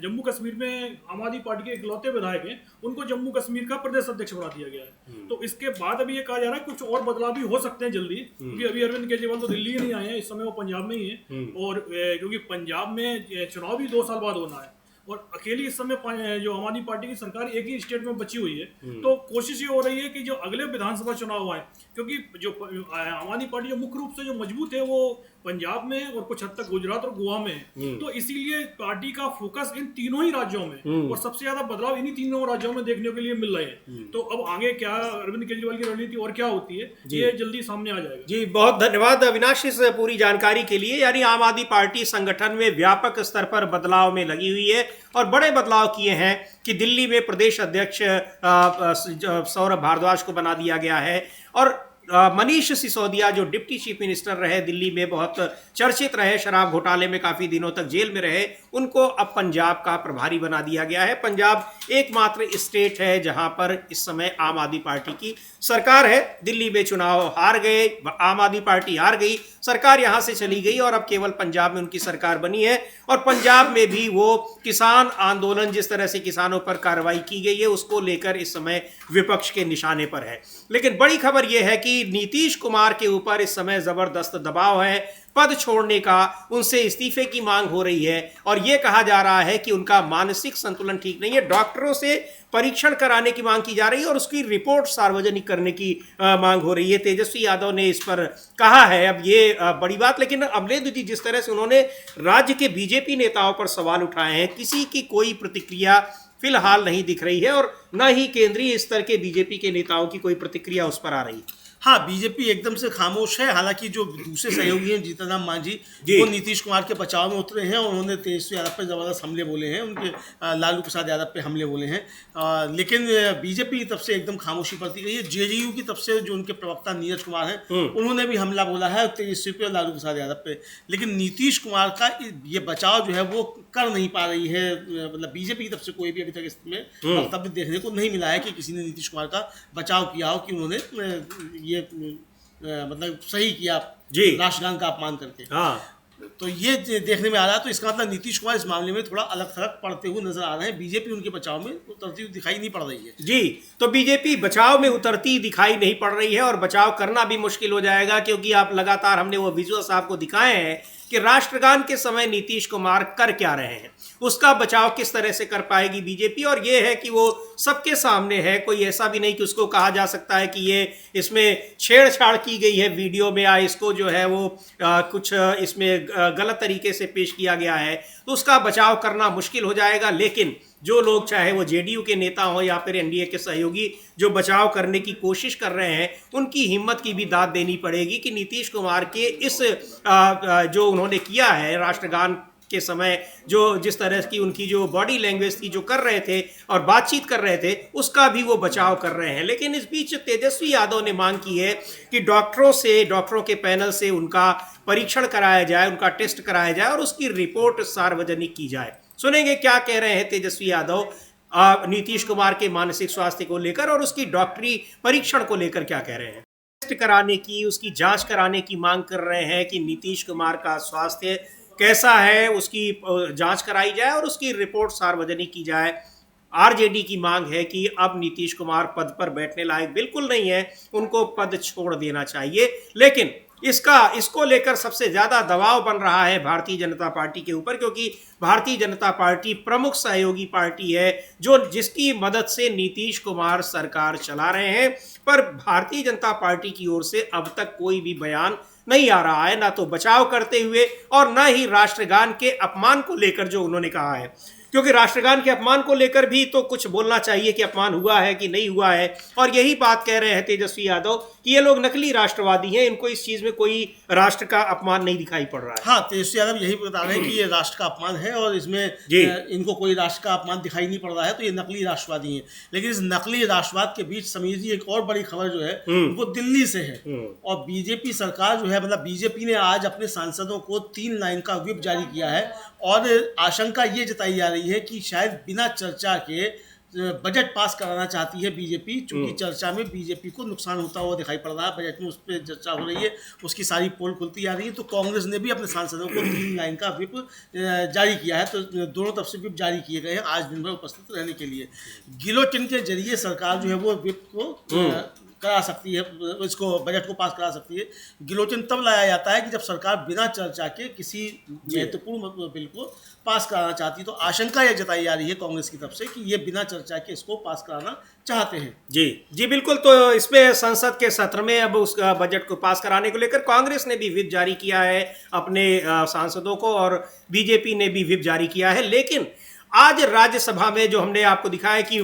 जम्मू कश्मीर में आम आदमी पार्टी के इकलौते विधायक हैं, उनको जम्मू कश्मीर का प्रदेश अध्यक्ष बना दिया गया है। तो इसके बाद अभी ये कहा जा रहा है कुछ और बदलाव भी हो सकते हैं जल्दी, क्योंकि अभी अरविंद केजरीवाल तो दिल्ली ही नहीं आए हैं, इस समय वो पंजाब में ही है। और क्योंकि पंजाब में चुनाव भी 2 साल बाद होना है और अकेली इस समय जो आम आदमी पार्टी की सरकार एक ही स्टेट में बची हुई है। तो कोशिश ये हो रही है कि जो अगले विधानसभा चुनाव आए, क्योंकि जो आम आदमी पार्टी जो मुख्य रूप से जो मजबूत है वो पंजाब में और कुछ हद तक गुजरात और गोवा में है। तो इसीलिए पार्टी का फोकस इन तीनों ही राज्यों में, और सबसे ज्यादा बदलाव इन्हीं तीनों राज्यों में देखने के लिए मिल रहे हैं। तो अब आगे क्या अरविंद केजरीवाल की रणनीति और क्या होती है, ये जल्दी सामने आ जाएगा। जी, बहुत धन्यवाद अविनाश इस पूरी जानकारी के लिए। यानी आम आदमी पार्टी संगठन में व्यापक स्तर पर बदलाव में लगी हुई है और बड़े बदलाव किए हैं कि दिल्ली में प्रदेश अध्यक्ष सौरभ भारद्वाज को बना दिया गया है और मनीष सिसोदिया जो डिप्टी चीफ मिनिस्टर रहे, दिल्ली में बहुत चर्चित रहे, शराब घोटाले में काफी दिनों तक जेल में रहे, उनको अब पंजाब का प्रभारी बना दिया गया है। पंजाब एकमात्र स्टेट है जहां पर इस समय आम आदमी पार्टी की सरकार है। दिल्ली में चुनाव हार गए, आम आदमी पार्टी हार गई, सरकार यहां से चली गई और अब केवल पंजाब में उनकी सरकार बनी है। और पंजाब में भी वो किसान आंदोलन, जिस तरह से किसानों पर कार्रवाई की गई है, उसको लेकर इस समय विपक्ष के निशाने पर है। लेकिन बड़ी खबर यह है कि नीतीश कुमार के ऊपर इस समय जबरदस्त दबाव है, पद छोड़ने का, उनसे इस्तीफे की मांग हो रही है और यह कहा जा रहा है कि उनका मानसिक संतुलन ठीक नहीं है। डॉक्टरों से परीक्षण कराने की मांग की जा रही है और उसकी रिपोर्ट सार्वजनिक करने की मांग हो रही है। तेजस्वी यादव ने इस पर कहा है अब ये बड़ी बात। लेकिन अमलेंदु जी, जिस तरह से उन्होंने राज्य के बीजेपी नेताओं पर सवाल उठाए हैं, किसी की कोई प्रतिक्रिया फिलहाल नहीं दिख रही है और न ही केंद्रीय स्तर के बीजेपी के नेताओं की कोई प्रतिक्रिया उस पर आ रही है। हाँ, बीजेपी एकदम से खामोश है। हालांकि जो दूसरे सहयोगी हैं जीतन राम मांझी, वो नीतीश कुमार के बचाव में उतरे हैं और उन्होंने तेजस्वी यादव पर जबरदस्त हमले बोले हैं, उनके लालू प्रसाद यादव पे हमले बोले हैं। लेकिन बीजेपी की तरफ से एकदम खामोशी बरती गई है। जेडीयू की तरफ से जो उनके प्रवक्ता नीरज कुमार हैं, उन्होंने भी हमला बोला है तेजस्वी पे और लालू प्रसाद यादव पे। लेकिन नीतीश कुमार का ये बचाव जो है वो कर नहीं पा रही है। मतलब बीजेपी की तरफ से कोई भी अभी तक इसमें वक्तव्य देखने को नहीं मिला है कि किसी ने नीतीश कुमार का बचाव किया हो, कि उन्होंने ये मतलब सही किया जी राष्ट्रगान का अपमान करके। तो ये देखने में आ रहा है। तो इसका मतलब नीतीश कुमार इस मामले में थोड़ा अलग थलग पड़ते हुए नजर आ रहे हैं। बीजेपी उनके बचाव में उतरती हुई दिखाई नहीं पड़ रही है। जी, तो बीजेपी बचाव में उतरती दिखाई नहीं पड़ रही है और बचाव करना भी मुश्किल हो जाएगा, क्योंकि आप लगातार हमने वो विजुअल्स आपको दिखाए हैं कि राष्ट्रगान के समय नीतीश कुमार कर क्या रहे हैं, उसका बचाव किस तरह से कर पाएगी बीजेपी। और ये है कि वो सबके सामने है, कोई ऐसा भी नहीं कि उसको कहा जा सकता है कि ये इसमें छेड़छाड़ की गई है वीडियो में, या इसको जो है वो कुछ इसमें गलत तरीके से पेश किया गया है, तो उसका बचाव करना मुश्किल हो जाएगा। लेकिन जो लोग, चाहे वो जेडीयू के नेता हो या फिर एनडीए के सहयोगी, जो बचाव करने की कोशिश कर रहे हैं, उनकी हिम्मत की भी दाद देनी पड़ेगी कि नीतीश कुमार के इस जो उन्होंने किया है राष्ट्रगान के समय, जो जिस तरह की उनकी जो बॉडी लैंग्वेज थी, जो कर रहे थे और बातचीत कर रहे थे, उसका भी वो बचाव कर रहे हैं। लेकिन इस बीच तेजस्वी यादव ने मांग की है कि डॉक्टरों के पैनल से उनका परीक्षण कराया जाए, उनका टेस्ट कराया जाए और उसकी रिपोर्ट सार्वजनिक की जाए। सुनेंगे क्या कह रहे हैं तेजस्वी यादव नीतीश कुमार के मानसिक स्वास्थ्य को लेकर और उसकी डॉक्टरी परीक्षण को लेकर क्या कह रहे हैं। टेस्ट कराने की, उसकी जांच कराने की मांग कर रहे हैं कि नीतीश कुमार का स्वास्थ्य कैसा है, उसकी जांच कराई जाए और उसकी रिपोर्ट सार्वजनिक की जाए। आरजेडी की मांग है कि अब नीतीश कुमार पद पर बैठने लायक बिल्कुल नहीं है, उनको पद छोड़ देना चाहिए। लेकिन इसको लेकर सबसे ज्यादा दबाव बन रहा है भारतीय जनता पार्टी के ऊपर, क्योंकि भारतीय जनता पार्टी प्रमुख सहयोगी पार्टी है जिसकी मदद से नीतीश कुमार सरकार चला रहे हैं। पर भारतीय जनता पार्टी की ओर से अब तक कोई भी बयान नहीं आ रहा है, ना तो बचाव करते हुए और ना ही राष्ट्रगान के अपमान को लेकर जो उन्होंने कहा है, क्योंकि राष्ट्रगान के अपमान को लेकर भी तो कुछ बोलना चाहिए कि अपमान हुआ है कि नहीं हुआ है। और यही बात कह रहे हैं तेजस्वी यादव कि ये लोग नकली राष्ट्रवादी हैं, इनको इस चीज में कोई राष्ट्र का अपमान नहीं दिखाई पड़ रहा है। हाँ, तेजस्वी यादव यही बता रहे हैं कि ये राष्ट्र का अपमान है और इसमें इनको कोई राष्ट्र का अपमान दिखाई नहीं पड़ रहा है, तो ये नकली राष्ट्रवादी हैं। लेकिन इस नकली राष्ट्रवाद के बीच समीर जी एक और बड़ी खबर जो है वो दिल्ली से है। और बीजेपी सरकार जो है, मतलब बीजेपी ने आज अपने सांसदों को 3 लाइन का व्हिप जारी किया है और आशंका ये जताई जा रही है कि शायद बिना चर्चा के बजट पास कराना चाहती है बीजेपी, चूंकि चर्चा में बीजेपी को नुकसान होता हुआ दिखाई पड़ रहा है। बजट में उस पर चर्चा हो रही है, उसकी सारी पोल खुलती जा रही है। तो कांग्रेस ने भी अपने सांसदों को 3 लाइन का व्हिप जारी किया है। तो दोनों तरफ से व्हिप जारी किए गए हैं आज दिन भर उपस्थित रहने के लिए। गिलोटिन के जरिए सरकार जो है वो व्हिप को करा सकती है, इसको बजट को पास करा सकती है। गिलोटिन तब लाया जाता है कि जब सरकार बिना चर्चा के किसी महत्वपूर्ण बिल को पास कराना चाहती है। तो आशंका यह जताई जा रही है कांग्रेस की तरफ से कि ये बिना चर्चा के इसको पास कराना चाहते हैं। जी बिल्कुल। तो इसमें संसद के सत्र में अब उस बजट को पास कराने को लेकर कांग्रेस ने भी व्हिप जारी किया है अपने सांसदों को और बीजेपी ने भी व्हिप जारी किया है। लेकिन आज राज्यसभा में जो हमने आपको दिखाया कि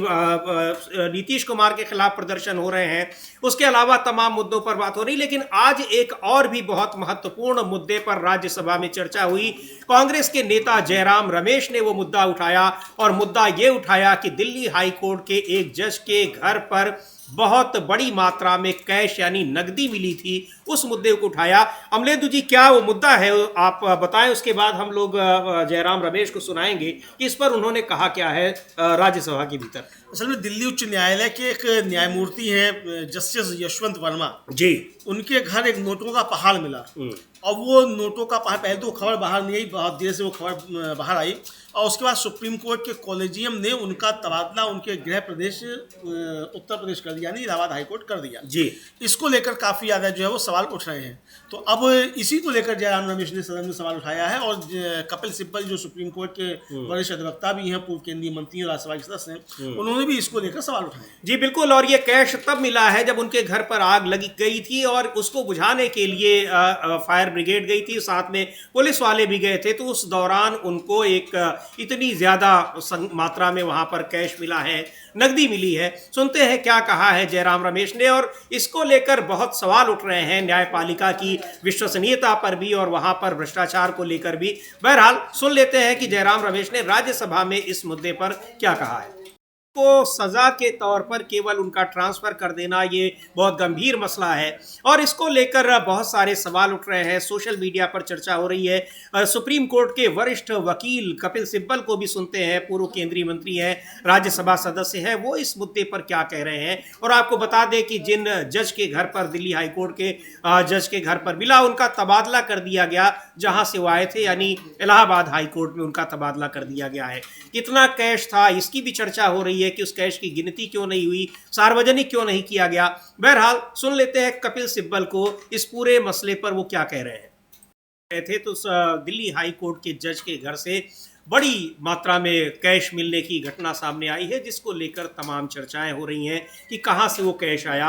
नीतीश कुमार के खिलाफ प्रदर्शन हो रहे हैं, उसके अलावा तमाम मुद्दों पर बात हो रही। लेकिन आज एक और भी बहुत महत्वपूर्ण मुद्दे पर राज्यसभा में चर्चा हुई। कांग्रेस के नेता जयराम रमेश ने वो मुद्दा उठाया और मुद्दा ये उठाया कि दिल्ली हाई कोर्ट के एक जज के घर पर बहुत बड़ी मात्रा में कैश यानी नकदी मिली थी, उस मुद्दे को उठाया। अमलेंदु जी, क्या वो मुद्दा है, आप बताएं, उसके बाद हम लोग जयराम रमेश को सुनाएंगे कि इस पर उन्होंने कहा क्या है राज्यसभा के भीतर। असल में दिल्ली उच्च न्यायालय के एक न्यायमूर्ति हैं जस्टिस यशवंत वर्मा जी, उनके घर एक नोटों का पहाड़ मिला। और वो नोटों का पहाड़, पहले तो खबर बाहर नहीं आई, बहुत देर से वो खबर बाहर आई और उसके बाद सुप्रीम कोर्ट के कॉलेजियम ने उनका तबादला उनके गृह प्रदेश उत्तर प्रदेश कर दिया, यानी इलाहाबाद हाई कोर्ट कर दिया जी। इसको लेकर काफ़ी ज़्यादा जो है वो सवाल उठ रहे हैं। तो अब इसी को लेकर जयराम रमेश ने सदन में सवाल उठाया है और कपिल सिब्बल जो सुप्रीम कोर्ट के वरिष्ठ अधिवक्ता भी हैं, पूर्व केंद्रीय मंत्री और राज्यसभा के सदस्य हैं, उन्होंने भी इसको लेकर सवाल उठाए। जी बिल्कुल। और ये कैश तब मिला है जब उनके घर पर आग लगी गई थी और उसको बुझाने के लिए फायर ब्रिगेड गई थी, साथ में पुलिस वाले भी गए थे। तो उस दौरान उनको एक इतनी ज्यादा मात्रा में वहां पर कैश मिला है, नकदी मिली है। सुनते हैं क्या कहा है जयराम रमेश ने। और इसको लेकर बहुत सवाल उठ रहे हैं न्यायपालिका की विश्वसनीयता पर भी और वहां पर भ्रष्टाचार को लेकर भी। बहरहाल सुन लेते हैं कि जयराम रमेश ने राज्यसभा में इस मुद्दे पर क्या कहा है। को सजा के तौर पर केवल उनका ट्रांसफर कर देना ये बहुत गंभीर मसला है और इसको लेकर बहुत सारे सवाल उठ रहे हैं, सोशल मीडिया पर चर्चा हो रही है। सुप्रीम कोर्ट के वरिष्ठ वकील कपिल सिब्बल को भी सुनते हैं, पूर्व केंद्रीय मंत्री हैं, राज्यसभा सदस्य हैं, वो इस मुद्दे पर क्या कह रहे हैं। और आपको बता दें कि जिन जज के घर पर, दिल्ली हाई कोर्ट के जज के घर पर मिला, उनका तबादला कर दिया गया जहां से वो आए थे, यानी इलाहाबाद हाई कोर्ट में उनका तबादला कर दिया गया है। कितना कैश था इसकी भी चर्चा हो रही है कि उस कैश की गिनती क्यों नहीं हुई, सार्वजनिक क्यों नहीं किया गया। बहरहाल सुन लेते हैं कपिल सिब्बल को इस पूरे मसले पर वो क्या कह रहे हैं। गए थे तो दिल्ली हाई कोर्ट के जज के घर से बड़ी मात्रा में कैश मिलने की घटना सामने आई है, जिसको लेकर तमाम चर्चाएं हो रही हैं कि कहां से वो कैश आया।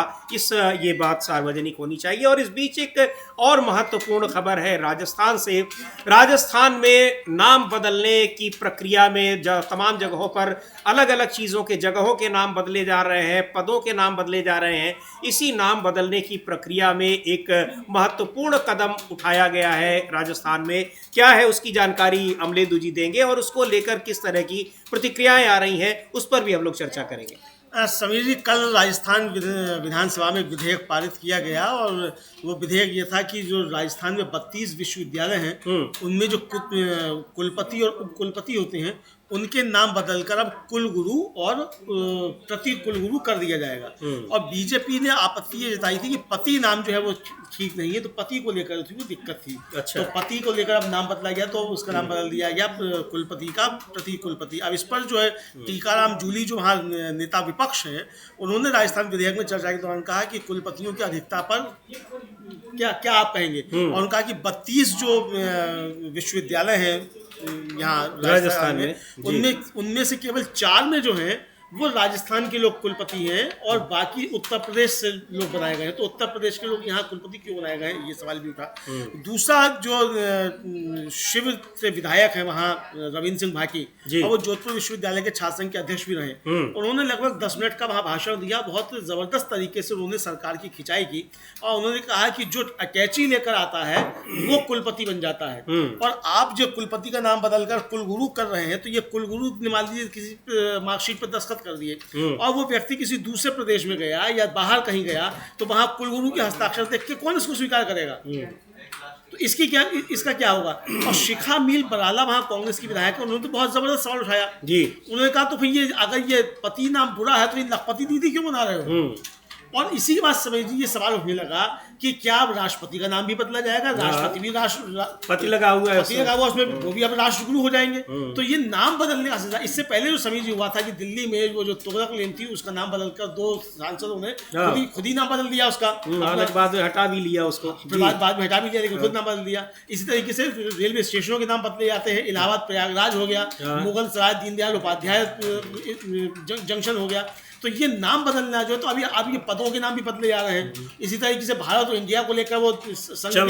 ये बात सार्वजनिक होनी चाहिए। और इस बीच एक और महत्वपूर्ण खबर है राजस्थान से। राजस्थान में नाम बदलने की प्रक्रिया में तमाम जगहों पर अलग अलग चीज़ों के जगहों के नाम बदले जा रहे हैं, पदों के नाम बदले जा रहे हैं। इसी नाम बदलने की प्रक्रिया में एक महत्वपूर्ण कदम उठाया गया है राजस्थान में। क्या है उसकी जानकारी अमलेदु जी देंगे और उसको लेकर किस तरह की प्रतिक्रियाएं आ रही हैं उस पर भी हम लोग चर्चा करेंगे। समीर जी, कल राजस्थान विधानसभा में विधेयक पारित किया गया और वो विधेयक ये था कि जो राजस्थान में 32 विश्वविद्यालय हैं उनमें जो कुलपति और उप कुलपति होते हैं उनके नाम बदलकर अब कुलगुरु और प्रति कुलगुरु कर दिया जाएगा। और बीजेपी ने आपत्ति ये जताई थी कि पति नाम जो है वो ठीक नहीं है, तो पति को लेकर उसकी दिक्कत थी। अच्छा। तो पति को लेकर अब नाम बदला गया तो उसका नाम बदल दिया गया कुलपति का प्रति कुलपति। अब इस पर जो है टीकाराम जूली जो वहाँ नेता विपक्ष हैं उन्होंने राजस्थान विधेयक में चर्चा के दौरान कहा कि कुलपतियों की अधिकता पर क्या आप कहेंगे। और उन्होंने कहा कि 32 जो विश्वविद्यालय हैं यहाँ राजस्थान में उनमें से केवल 4 में जो है वो राजस्थान के लोग कुलपति हैं और बाकी उत्तर प्रदेश से लोग बनाए गए हैं। तो उत्तर प्रदेश के लोग यहाँ कुलपति क्यों बनाए गए, ये सवाल भी उठा। दूसरा, जो शिव से विधायक है वहाँ रविंद्र सिंह भाटी, और वो जोधपुर विश्वविद्यालय के छात्र संघ के अध्यक्ष भी रहे। उन्होंने लगभग 10 मिनट का वहाँ भाषण दिया। बहुत जबरदस्त तरीके से उन्होंने सरकार की खिंचाई की और उन्होंने कहा कि जो अटैची लेकर आता है वो कुलपति बन जाता है, और आप जो कुलपति का नाम बदलकर कुलगुरु कर रहे हैं तो ये कुलगुरु मान लीजिए किसी मार्कशीट पर दस्तखत कर दिए और वो व्यक्ति किसी दूसरे प्रदेश में गया या बाहर कहीं गया तो वहां कुलगुरु के हस्ताक्षर देख के कौन इसको स्वीकार करेगा। तो इसका क्या होगा। और शिखा मील बराला वहां कांग्रेस की विधायक है, उन्होंने तो बहुत जबरदस्त सवाल उठाया जी। उन्होंने कहा तो फिर ये अगर ये पति नाम बुरा है तो ये लखपति दीदी क्यों बना रहे हो। और इसी के बाद समझिए ये सवाल उठने लगा कि क्या अब राष्ट्रपति का नाम भी बदला जाएगा। राष्ट्रपति भी पति लगा हुआ है, उसमें वो भी अब राष्ट्रगुरु हो जाएंगे। तो ये नाम बदलने का सिलसिला इससे पहले जो समीर जी हुआ था कि दिल्ली में वो जो तुगलक लेन थी उसका नाम बदलकर 2 सांसदों ने खुद ही नाम बदल दिया उसका, बाद में हटा भी लिया उसको, बाद में हटा भी लिया लेकिन खुद नाम बदल दिया। इसी तरीके से रेलवे स्टेशनों के नाम बदले जाते हैं। इलाहाबाद प्रयागराज हो गया, मुगल सराय दीनदयाल उपाध्याय जंक्शन हो गया। तो ये नाम बदलना जो है तो अभी ये पदों के नाम भी बदले जा रहे हैं। इसी तरीके से भारत और इंडिया को लेकर वो चल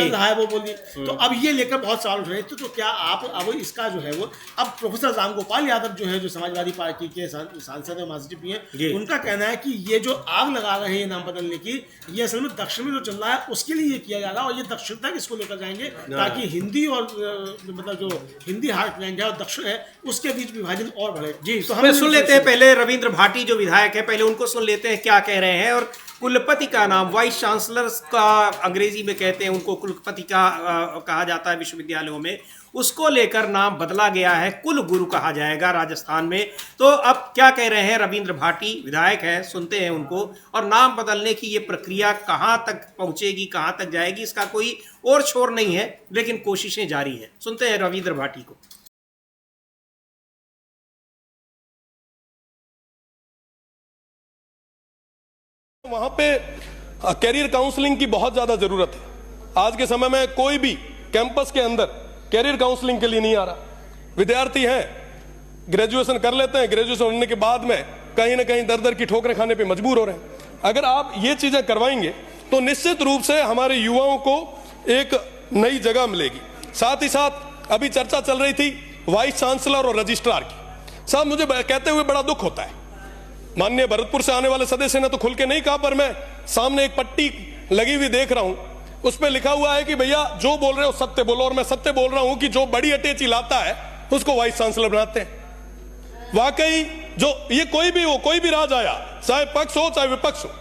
रहा है वो बोलिए। तो अब ये लेकर बहुत सवाल उठ रहे हैं। तो क्या आप अब इसका जो है वो अब प्रोफेसर रामगोपाल यादव जो है जो समाजवादी पार्टी के सांसद है महासचिव हैं, उनका कहना है कि ये जो आग लगा रहे हैं नाम बदलने की, ये असल में दक्षिण में जो चल रहा है उसके लिए ये किया जा रहा है और ये दक्षिण तक इसको लेकर जाएंगे ताकि हिंदी और मतलब जो हिंदी हार्टलैंड है और दक्षिण है उसके बीच विभाजन और बढ़े। जी, तो हम सुन लेते हैं पहले रविंद्र भाटी जो विधायक है, पहले उनको सुन लेते हैं क्या कह रहे हैं। और कुलपति का नाम वाइस चांसलर का अंग्रेजी में कहते हैं, उनको कुलपति का कहा जाता है विश्वविद्यालयों में, उसको लेकर नाम बदला गया है, कुलगुरु कहा जाएगा राजस्थान में। तो अब क्या कह रहे हैं रविंद्र भाटी, विधायक है, सुनते हैं उनको। और नाम बदलने की ये प्रक्रिया कहाँ तक पहुंचेगी, कहाँ तक जाएगी, इसका कोई और छोर नहीं है, लेकिन कोशिशें जारी हैं। सुनते हैं रविंद्र भाटी को। वहां पे कैरियर काउंसलिंग की बहुत ज्यादा जरूरत है। आज के समय में कोई भी कैंपस के अंदर कैरियर काउंसलिंग के लिए नहीं आ रहा। विद्यार्थी हैं, ग्रेजुएशन कर लेते हैं, ग्रेजुएशन होने के बाद में कहीं ना कहीं दर दर की ठोकरें खाने पे मजबूर हो रहे हैं। अगर आप ये चीजें करवाएंगे तो निश्चित रूप से हमारे युवाओं को एक नई जगह मिलेगी। साथ ही साथ अभी चर्चा चल रही थी वाइस चांसलर और रजिस्ट्रार की। साहब, मुझे कहते हुए बड़ा दुख होता है। माननीय भरतपुर से आने वाले सदस्य ने तो खुल के नहीं कहा, पर मैं सामने एक पट्टी लगी हुई देख रहा हूं, उस पे लिखा हुआ है कि भैया जो बोल रहे हो सत्य बोलो। और मैं सत्य बोल रहा हूं कि जो बड़ी अटैची लाता है उसको वाइस चांसलर बनाते हैं। वाकई जो ये कोई भी राज आया, चाहे पक्ष हो चाहे विपक्ष हो,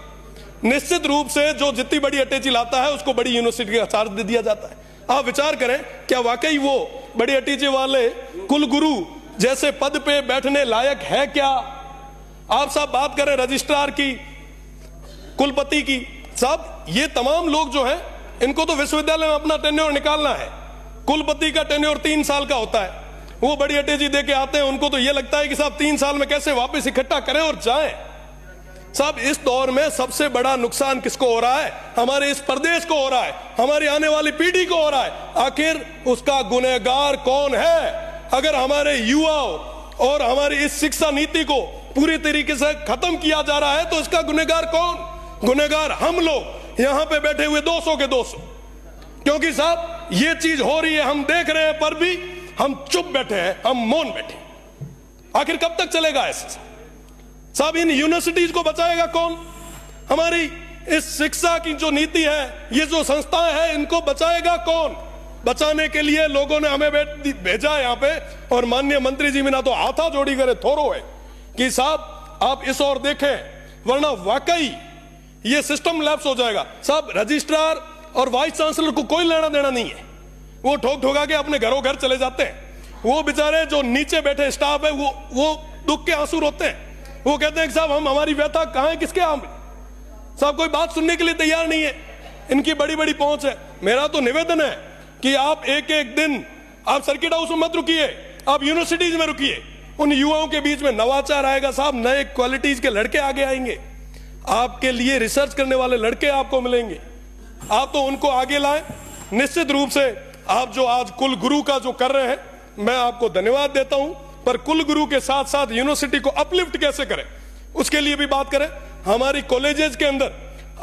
निश्चित रूप से जो जितनी बड़ी अटैची लाता है उसको बड़ी यूनिवर्सिटी का चार्ज दे दिया जाता है। आप विचार करें, क्या वाकई वो बड़ी अटैची वाले कुलगुरु जैसे पद पे बैठने लायक है क्या? आप साहब बात करें रजिस्ट्रार की, कुलपति की, साहब ये तमाम लोग जो हैं इनको तो विश्वविद्यालय में अपना टेन्योर निकालना है। कुलपति का टेन्योर 3 साल का होता है। वो बड़ी अटैची दे के आते हैं, उनको तो ये लगता है कि साहब 3 साल में कैसे वापस इकट्ठा करें और जाएं। साहब इस दौर में सबसे बड़ा नुकसान किसको हो रहा है? हमारे इस प्रदेश को हो रहा है, हमारी आने वाली पीढ़ी को हो रहा है। आखिर उसका गुनहगार कौन है? अगर हमारे युवाओं और हमारी इस शिक्षा नीति को पूरी तरीके से खत्म किया जा रहा है तो इसका गुनहगार कौन? गुनहगार हम लोग यहां पे बैठे हुए 200 के 200। क्योंकि साहब ये चीज हो रही है, हम देख रहे हैं, पर भी हम चुप बैठे हैं, हम मौन बैठे। आखिर कब तक चलेगा ऐसे? साहब इन यूनिवर्सिटीज को बचाएगा कौन? हमारी इस शिक्षा की जो नीति है, ये जो संस्थाएं हैं, इनको बचाएगा कौन? बचाने के लिए लोगों ने हमें भेजा यहाँ पे, और माननीय मंत्री जी बिना तो हाथा जोड़ी करे थोरो है कि साहब आप इस ओर देखें, वरना वाकई ये सिस्टम लैप्स हो जाएगा। साहब रजिस्ट्रार और वाइस चांसलर को कोई लेना देना नहीं है, वो ठोक ठोका के अपने घरों घर चले जाते हैं। वो बेचारे जो नीचे बैठे स्टाफ है वो दुख के आंसू रोते हैं। वो कहते हैं कि साहब हम हमारी व्यथा कहां है, किसके आम? साहब कोई बात सुनने के लिए तैयार नहीं है। इनकी बड़ी बड़ी पहुंच है। मेरा तो निवेदन है कि आप एक एक दिन आप सर्किट हाउस में मत रुकिए, आप यूनिवर्सिटीज में रुकिए। उन युवाओं के बीच में नवाचार आएगा साहब, नए क्वालिटीज के लड़के आगे आएंगे, आपके लिए रिसर्च करने वाले लड़के आपको मिलेंगे। आप तो उनको आगे लाएं। निश्चित रूप से आप जो आज कुल गुरु का जो कर रहे हैं, मैं आपको धन्यवाद देता हूं, पर कुल गुरु के साथ साथ यूनिवर्सिटी को अपलिफ्ट कैसे करें उसके लिए भी बात करें। हमारी कॉलेजेस के अंदर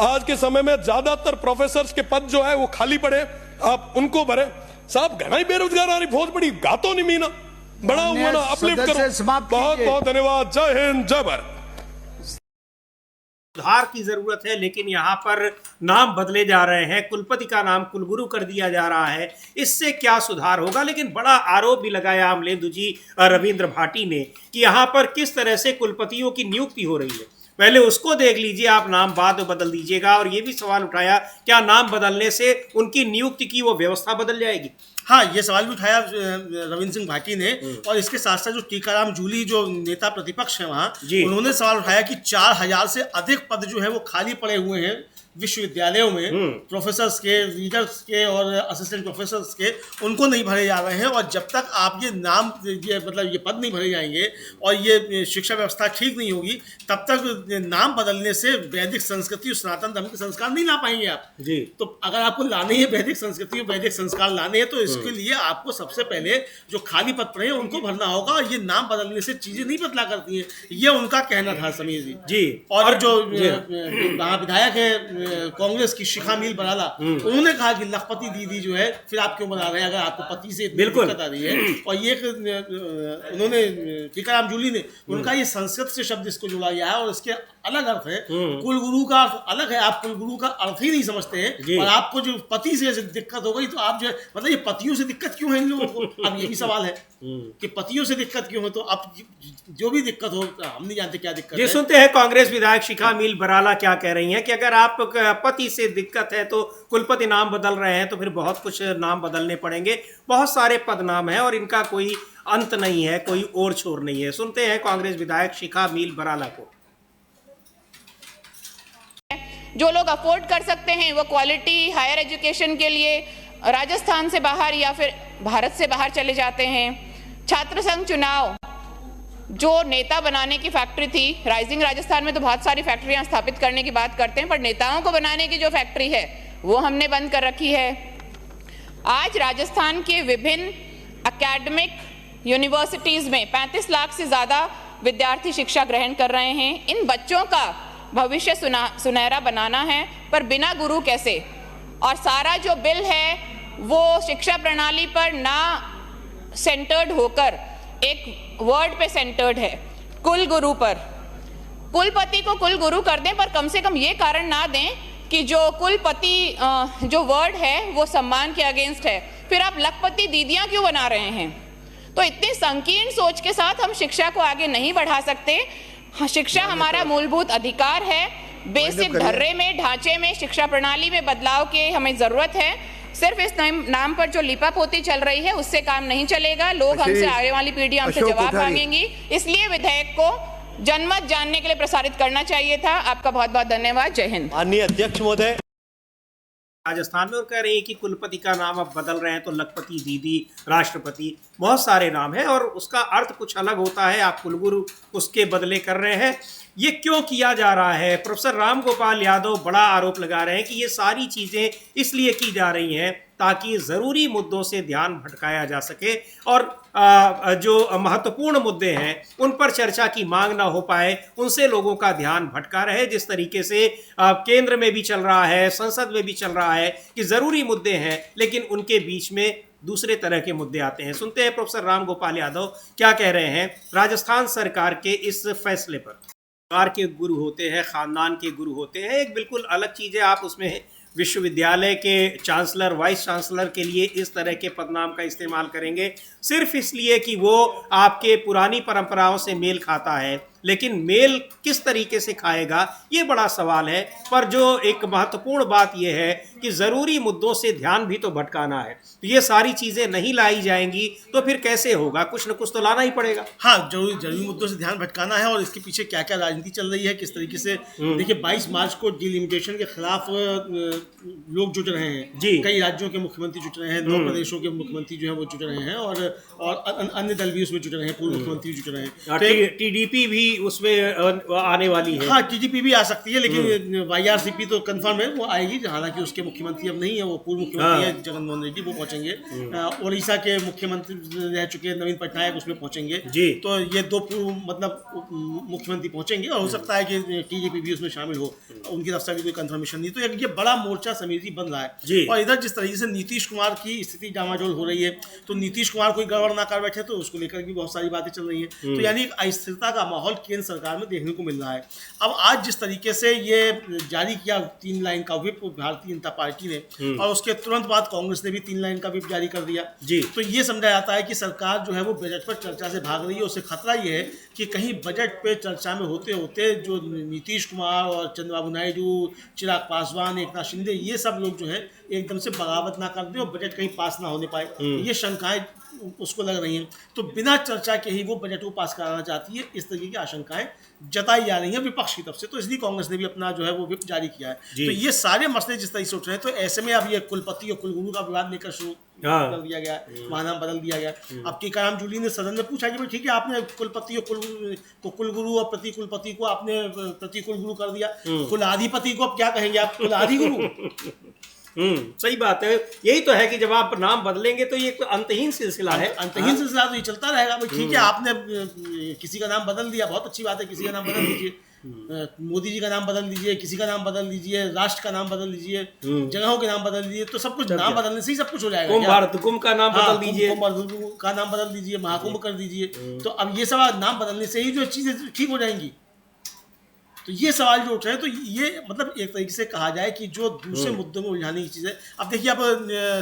आज के समय में ज्यादातर प्रोफेसर्स के पद जो है वो खाली पड़े, आप उनको भरें। साहब घना बेरोजगार आ रही, बहुत बड़ी गातों नहीं मीना, बड़ा हुआ ना, अपलिफ्ट करो। बहुत बहुत धन्यवाद। जय हिंद, जय भारत। सुधार की जरूरत है, लेकिन यहाँ पर नाम बदले जा रहे हैं, कुलपति का नाम कुलगुरु कर दिया जा रहा है। इससे क्या सुधार होगा? लेकिन बड़ा आरोप भी लगाया अमलेंदु जी रविंद्र भाटी ने कि यहाँ पर किस तरह से कुलपतियों की नियुक्ति हो रही है। पहले उसको देख लीजिए, आप नाम बाद में बदल दीजिएगा। और ये भी सवाल उठाया, क्या नाम बदलने से उनकी नियुक्ति की वो व्यवस्था बदल जाएगी? हाँ, ये सवाल भी उठाया रविंद्र सिंह भाटी ने। और इसके साथ साथ जो टीकाराम जूली जो नेता प्रतिपक्ष है वहाँ, उन्होंने सवाल उठाया कि 4000 से अधिक पद जो है वो खाली पड़े हुए हैं विश्वविद्यालयों में, प्रोफेसर्स के, रीडर्स के और असिस्टेंट प्रोफेसर्स के, उनको नहीं भरे जा रहे हैं। और जब तक आप ये नाम ये पद नहीं भरे जाएंगे और ये शिक्षा व्यवस्था ठीक नहीं होगी, तब तक नाम बदलने से वैदिक संस्कृति और सनातन धर्म के संस्कार नहीं ला पाएंगे आप जी। तो अगर आपको लाने हैं वैदिक संस्कृति और वैदिक संस्कार लाने हैं, तो इसके लिए आपको सबसे पहले जो खाली पद पड़े हैं उनको भरना होगा। ये नाम बदलने से चीजें नहीं बदला करती हैं, ये उनका कहना था समीर जी। और जो विधायक है कांग्रेस की शिखा मील बराला, उन्होंने कहा कि लखपति दीदी जो है फिर आप क्यों बना रहे हैं अगर आपको पति से दिक्कत आ रही है। और ये उन्होंने टीकाराम जूली ने उनका ये संस्कृत से शब्द इसको जोड़ा गया है और इसके अलग अर्थ है। कुलगुरु का अर्थ अलग है, आप कुलगुरु का अर्थ ही नहीं समझते हैं। और आपको जो पति से दिक्कत हो गई तो आप जो मतलब ये पतियों से दिक्कत क्यों है इन लोगों को? अब यही सवाल है कि पतियों से दिक्कत क्यों है। तो अब जो भी दिक्कत हो, हम नहीं जानते क्या दिक्कत है। सुनते हैं कांग्रेस विधायक शिखा मील बराला क्या कह रही हैं कि अगर आप पति से दिक्कत है तो कुलपति नाम बदल रहे हैं तो फिर बहुत कुछ नाम बदलने पड़ेंगे। बहुत सारे पद नाम है और इनका कोई अंत नहीं है, कोई ओर छोर नहीं है। सुनते हैं कांग्रेस विधायक शिखा मील बराला को। जो लोग अफोर्ड कर सकते हैं वो क्वालिटी हायर एजुकेशन के लिए राजस्थान से बाहर या फिर भारत से बाहर चले जाते हैं। छात्र संघ चुनाव जो नेता बनाने की फैक्ट्री थी, राइजिंग राजस्थान में तो बहुत सारी फैक्ट्रियां स्थापित करने की बात करते हैं, पर नेताओं को बनाने की जो फैक्ट्री है वो हमने बंद कर रखी है। आज राजस्थान के विभिन्न एकेडमिक यूनिवर्सिटीज में 35 लाख से ज्यादा विद्यार्थी शिक्षा ग्रहण कर रहे हैं। इन बच्चों का भविष्य सुनहरा बनाना है, पर बिना गुरु कैसे? और सारा जो बिल है वो शिक्षा प्रणाली पर ना सेंटर्ड होकर एक वर्ड पे सेंटर्ड है, कुल गुरु पर। कुलपति को कुल गुरु कर दें, पर कम से कम ये कारण ना दें कि जो कुलपति जो वर्ड है वो सम्मान के अगेंस्ट है। फिर आप लखपति दीदियां क्यों बना रहे हैं? तो इतनी संकीर्ण सोच के साथ हम शिक्षा को आगे नहीं बढ़ा सकते। शिक्षा हमारा मूलभूत अधिकार है। बेसिक ढर्रे में, ढांचे में, शिक्षा प्रणाली में बदलाव के हमें जरूरत है। सिर्फ इस नाम पर जो लिपापोती चल रही है उससे काम नहीं चलेगा। लोग हमसे, आने वाली पीढ़ी हमसे जवाब मांगेंगी। इसलिए विधेयक को जनमत जानने के लिए प्रसारित करना चाहिए था। आपका बहुत बहुत धन्यवाद। जय हिंद। माननीय अध्यक्ष महोदय, राजस्थान में और कह रही है कि कुलपति का नाम अब बदल रहे हैं तो लखपति दीदी, राष्ट्रपति। बहुत सारे नाम हैं और उसका अर्थ कुछ अलग होता है। आप कुलगुरु उसके बदले कर रहे हैं। ये क्यों किया जा रहा है? प्रोफेसर राम गोपाल यादव बड़ा आरोप लगा रहे हैं कि ये सारी चीज़ें इसलिए की जा रही हैं ताकि ज़रूरी मुद्दों से ध्यान भटकाया जा सके और जो महत्वपूर्ण मुद्दे हैं उन पर चर्चा की मांग ना हो पाए, उनसे लोगों का ध्यान भटका रहे। जिस तरीके से केंद्र में भी चल रहा है, संसद में भी चल रहा है कि ज़रूरी मुद्दे हैं लेकिन उनके बीच में दूसरे तरह के मुद्दे आते हैं। सुनते हैं प्रोफेसर राम गोपाल यादव क्या कह रहे हैं राजस्थान सरकार के इस फैसले पर। परिवार के गुरु होते हैं, ख़ानदान के गुरु होते हैं, एक बिल्कुल अलग चीज़ है। आप उसमें विश्वविद्यालय के चांसलर, वाइस चांसलर के लिए इस तरह के पदनाम का इस्तेमाल करेंगे सिर्फ इसलिए कि वो आपके पुरानी परंपराओं से मेल खाता है, लेकिन मेल किस तरीके से खाएगा ये बड़ा सवाल है। पर जो एक महत्वपूर्ण बात यह है कि ज़रूरी मुद्दों से ध्यान भी तो भटकाना है, तो ये सारी चीज़ें नहीं लाई जाएंगी तो फिर कैसे होगा? कुछ न कुछ तो लाना ही पड़ेगा। हाँ, जरूरी मुद्दों से ध्यान भटकाना है और इसके पीछे क्या क्या राजनीति चल रही है, किस तरीके से। देखिए 22 मार्च को डिलिमिटेशन के खिलाफ लोग जुट रहे हैं जी। कई राज्यों के मुख्यमंत्री जुट रहे हैं, 9 प्रदेशों के मुख्यमंत्री जो है वो जुट रहे हैं और अन्य दल भी उसमें जुट रहे हैं, पूर्व मुख्यमंत्री जुट रहे हैं। तो टीडीपी भी उसमें आने वाली है। हाँ, टीडीपी भी आ सकती है लेकिन वाईआरसीपी तो कंफर्म है वो आएगी। हालांकि उसके मुख्यमंत्री अब नहीं है, वो पूर्व मुख्यमंत्री है जगनमोहन रेड्डी, वो पहुंचेंगे। उड़ीसा के मुख्यमंत्री रह चुके नवीन पटनायक उसमें पहुंचेंगे जी। तो ये 2 पूर्व मतलब मुख्यमंत्री पहुंचेंगे और हो सकता है कि टीडीपी भी उसमें शामिल हो, उनकी तरफ से कोई कंफर्मेशन नहीं। तो ये बड़ा मोर्चा समीर जी बन रहा है। और इधर जिस तरीके से नीतीश कुमार की स्थिति डामाडोल हो रही है, तो नीतीश कुमार कोई गड़बड़ ना कर बैठे तो उसको लेकर भी बहुत सारी बातें चल रही हैं। तो यानी एक अस्थिरता का माहौल केंद्र सरकार में देखने को मिल रहा है। अब आज जिस तरीके से ये जारी किया 3 लाइन का व्हिप भारतीय जनता पार्टी ने, और उसके तुरंत बाद कांग्रेस ने भी 3 लाइन का व्हिप जारी कर दिया जी। तो ये समझा जाता है कि सरकार जो है वो बजट पर चर्चा से भाग रही है। उससे खतरा ये है कि कहीं बजट पे चर्चा में होते होते जो नीतीश कुमार और चंद्रबाबू नायडू, चिराग पासवान, एकनाथ शिंदे, ये सब लोग जो है एकदम से बगावत ना कर दें और बजट कहीं पास ना होने पाए, ये शंकाएं उसको लग रही हैं। तो बिना चर्चा के ही वो बजट को पास कराना चाहती है, इस तरीके की आशंकाएं जताई जा रही हैं विपक्ष की तरफ से। तो इसलिए कांग्रेस ने भी अपना जो है वो व्हिप जारी किया है। तो ये सारे मसले जिस तरह से उठ रहे हैं, तो ऐसे में अब ये कुलपति और कुलगुरु का विवाद लेकर शुरू कर दिया गया है, वहाँ नाम बदल दिया गया। अब टीकाराम जूली ने सदन में पूछा कि भाई ठीक है, आपने कुलपति और कुलगुरु और प्रति कुलपति को आपने प्रति कुलगुरु कर दिया, कुलाधिपति को अब क्या कहेंगे आप, कुलाधि गुरु? सही बात है। यही तो है कि जब आप नाम बदलेंगे तो ये तो अंतहीन सिलसिला है। अंतहीन सिलसिला तो ये चलता रहेगा। भाई ठीक है, आपने किसी का नाम बदल दिया, बहुत अच्छी बात है, किसी का नाम बदल दीजिए, मोदी जी का नाम बदल दीजिए, किसी का नाम बदल दीजिए, राष्ट्र का नाम बदल दीजिए, जगहों के नाम बदल दीजिए, तो सब कुछ नाम बदलने से ही सब कुछ हो जाएगा। कुंभ का नाम बदल दीजिए, कुंभ का नाम बदल दीजिए, महाकुंभ कर दीजिए। तो अब ये सब नाम बदलने से ही जो चीजें ठीक हो जाएंगी। तो ये सवाल जो उठ रहे हैं, तो ये मतलब एक तरीके से कहा जाए कि जो दूसरे मुद्दों में उलझाने की चीज़ है। अब देखिए, अब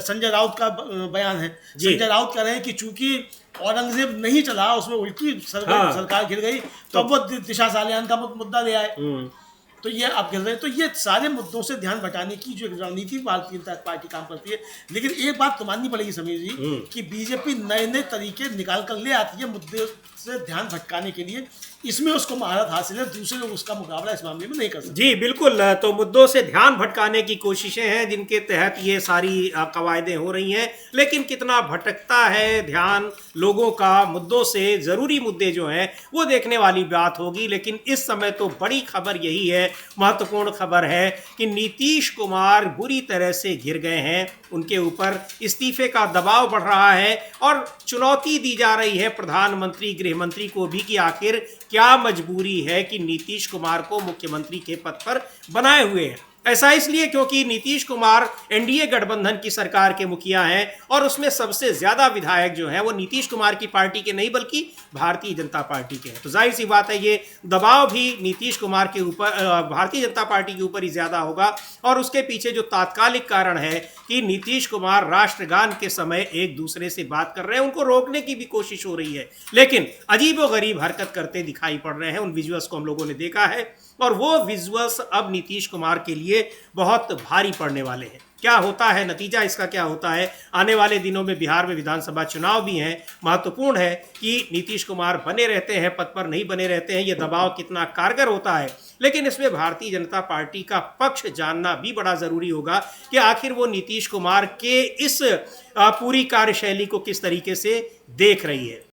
संजय राउत का बयान है। संजय राउत कह रहे हैं कि चूंकि औरंगजेब नहीं चला, उसमें उल्टी सरकार घिर गई, तो अब वो दिशा सालियान का मुद्दा ले आए। तो ये आप कह रहे हैं, तो ये सारे मुद्दों से ध्यान बटाने की जो रणनीति भारतीय जनता पार्टी काम करती है। लेकिन एक बात तो माननी पड़ेगी समीर जी कि बीजेपी नए नए तरीके निकाल कर ले आती है मुद्दे से ध्यान भटकाने के लिए। इसमें उसको महारत हासिल है, दूसरे लोग उसका मुकाबला इस मामले में नहीं कर सकते। जी बिल्कुल। तो मुद्दों से ध्यान भटकाने की कोशिशें हैं जिनके तहत ये सारी कवायदें हो रही हैं, लेकिन कितना भटकता है ध्यान लोगों का मुद्दों से, ज़रूरी मुद्दे जो हैं वो देखने वाली बात होगी। लेकिन इस समय तो बड़ी खबर यही है, महत्वपूर्ण खबर है कि नीतीश कुमार बुरी तरह से घिर गए हैं, उनके ऊपर इस्तीफे का दबाव बढ़ रहा है और चुनौती दी जा रही है प्रधानमंत्री, गृह मंत्री को भी कि आखिर क्या मजबूरी है कि नीतीश कुमार को मुख्यमंत्री के पद पर बनाए हुए हैं। ऐसा इसलिए क्योंकि नीतीश कुमार एनडीए गठबंधन की सरकार के मुखिया हैं और उसमें सबसे ज्यादा विधायक जो हैं वो नीतीश कुमार की पार्टी के नहीं बल्कि भारतीय जनता पार्टी के हैं। तो जाहिर सी बात है ये दबाव भी नीतीश कुमार के ऊपर, भारतीय जनता पार्टी के ऊपर ही ज्यादा होगा। और उसके पीछे जो तात्कालिक कारण है कि नीतीश कुमार राष्ट्रगान के समय एक दूसरे से बात कर रहे हैं, उनको रोकने की भी कोशिश हो रही है, लेकिन अजीबोगरीब हरकत करते दिखाई पड़ रहे हैं। उन विजुअल्स को हम लोगों ने देखा है और वो विजुअल्स अब नीतीश कुमार के लिए बहुत भारी पड़ने वाले हैं। क्या होता है, नतीजा इसका क्या होता है। आने वाले दिनों में बिहार में विधानसभा चुनाव भी हैं। महत्वपूर्ण है कि नीतीश कुमार बने रहते हैं पद पर, नहीं बने रहते हैं, ये दबाव कितना कारगर होता है। लेकिन इसमें भारतीय जनता पार्टी का पक्ष जानना भी बड़ा ज़रूरी होगा कि आखिर वो नीतीश कुमार के इस पूरी कार्यशैली को किस तरीके से देख रही है।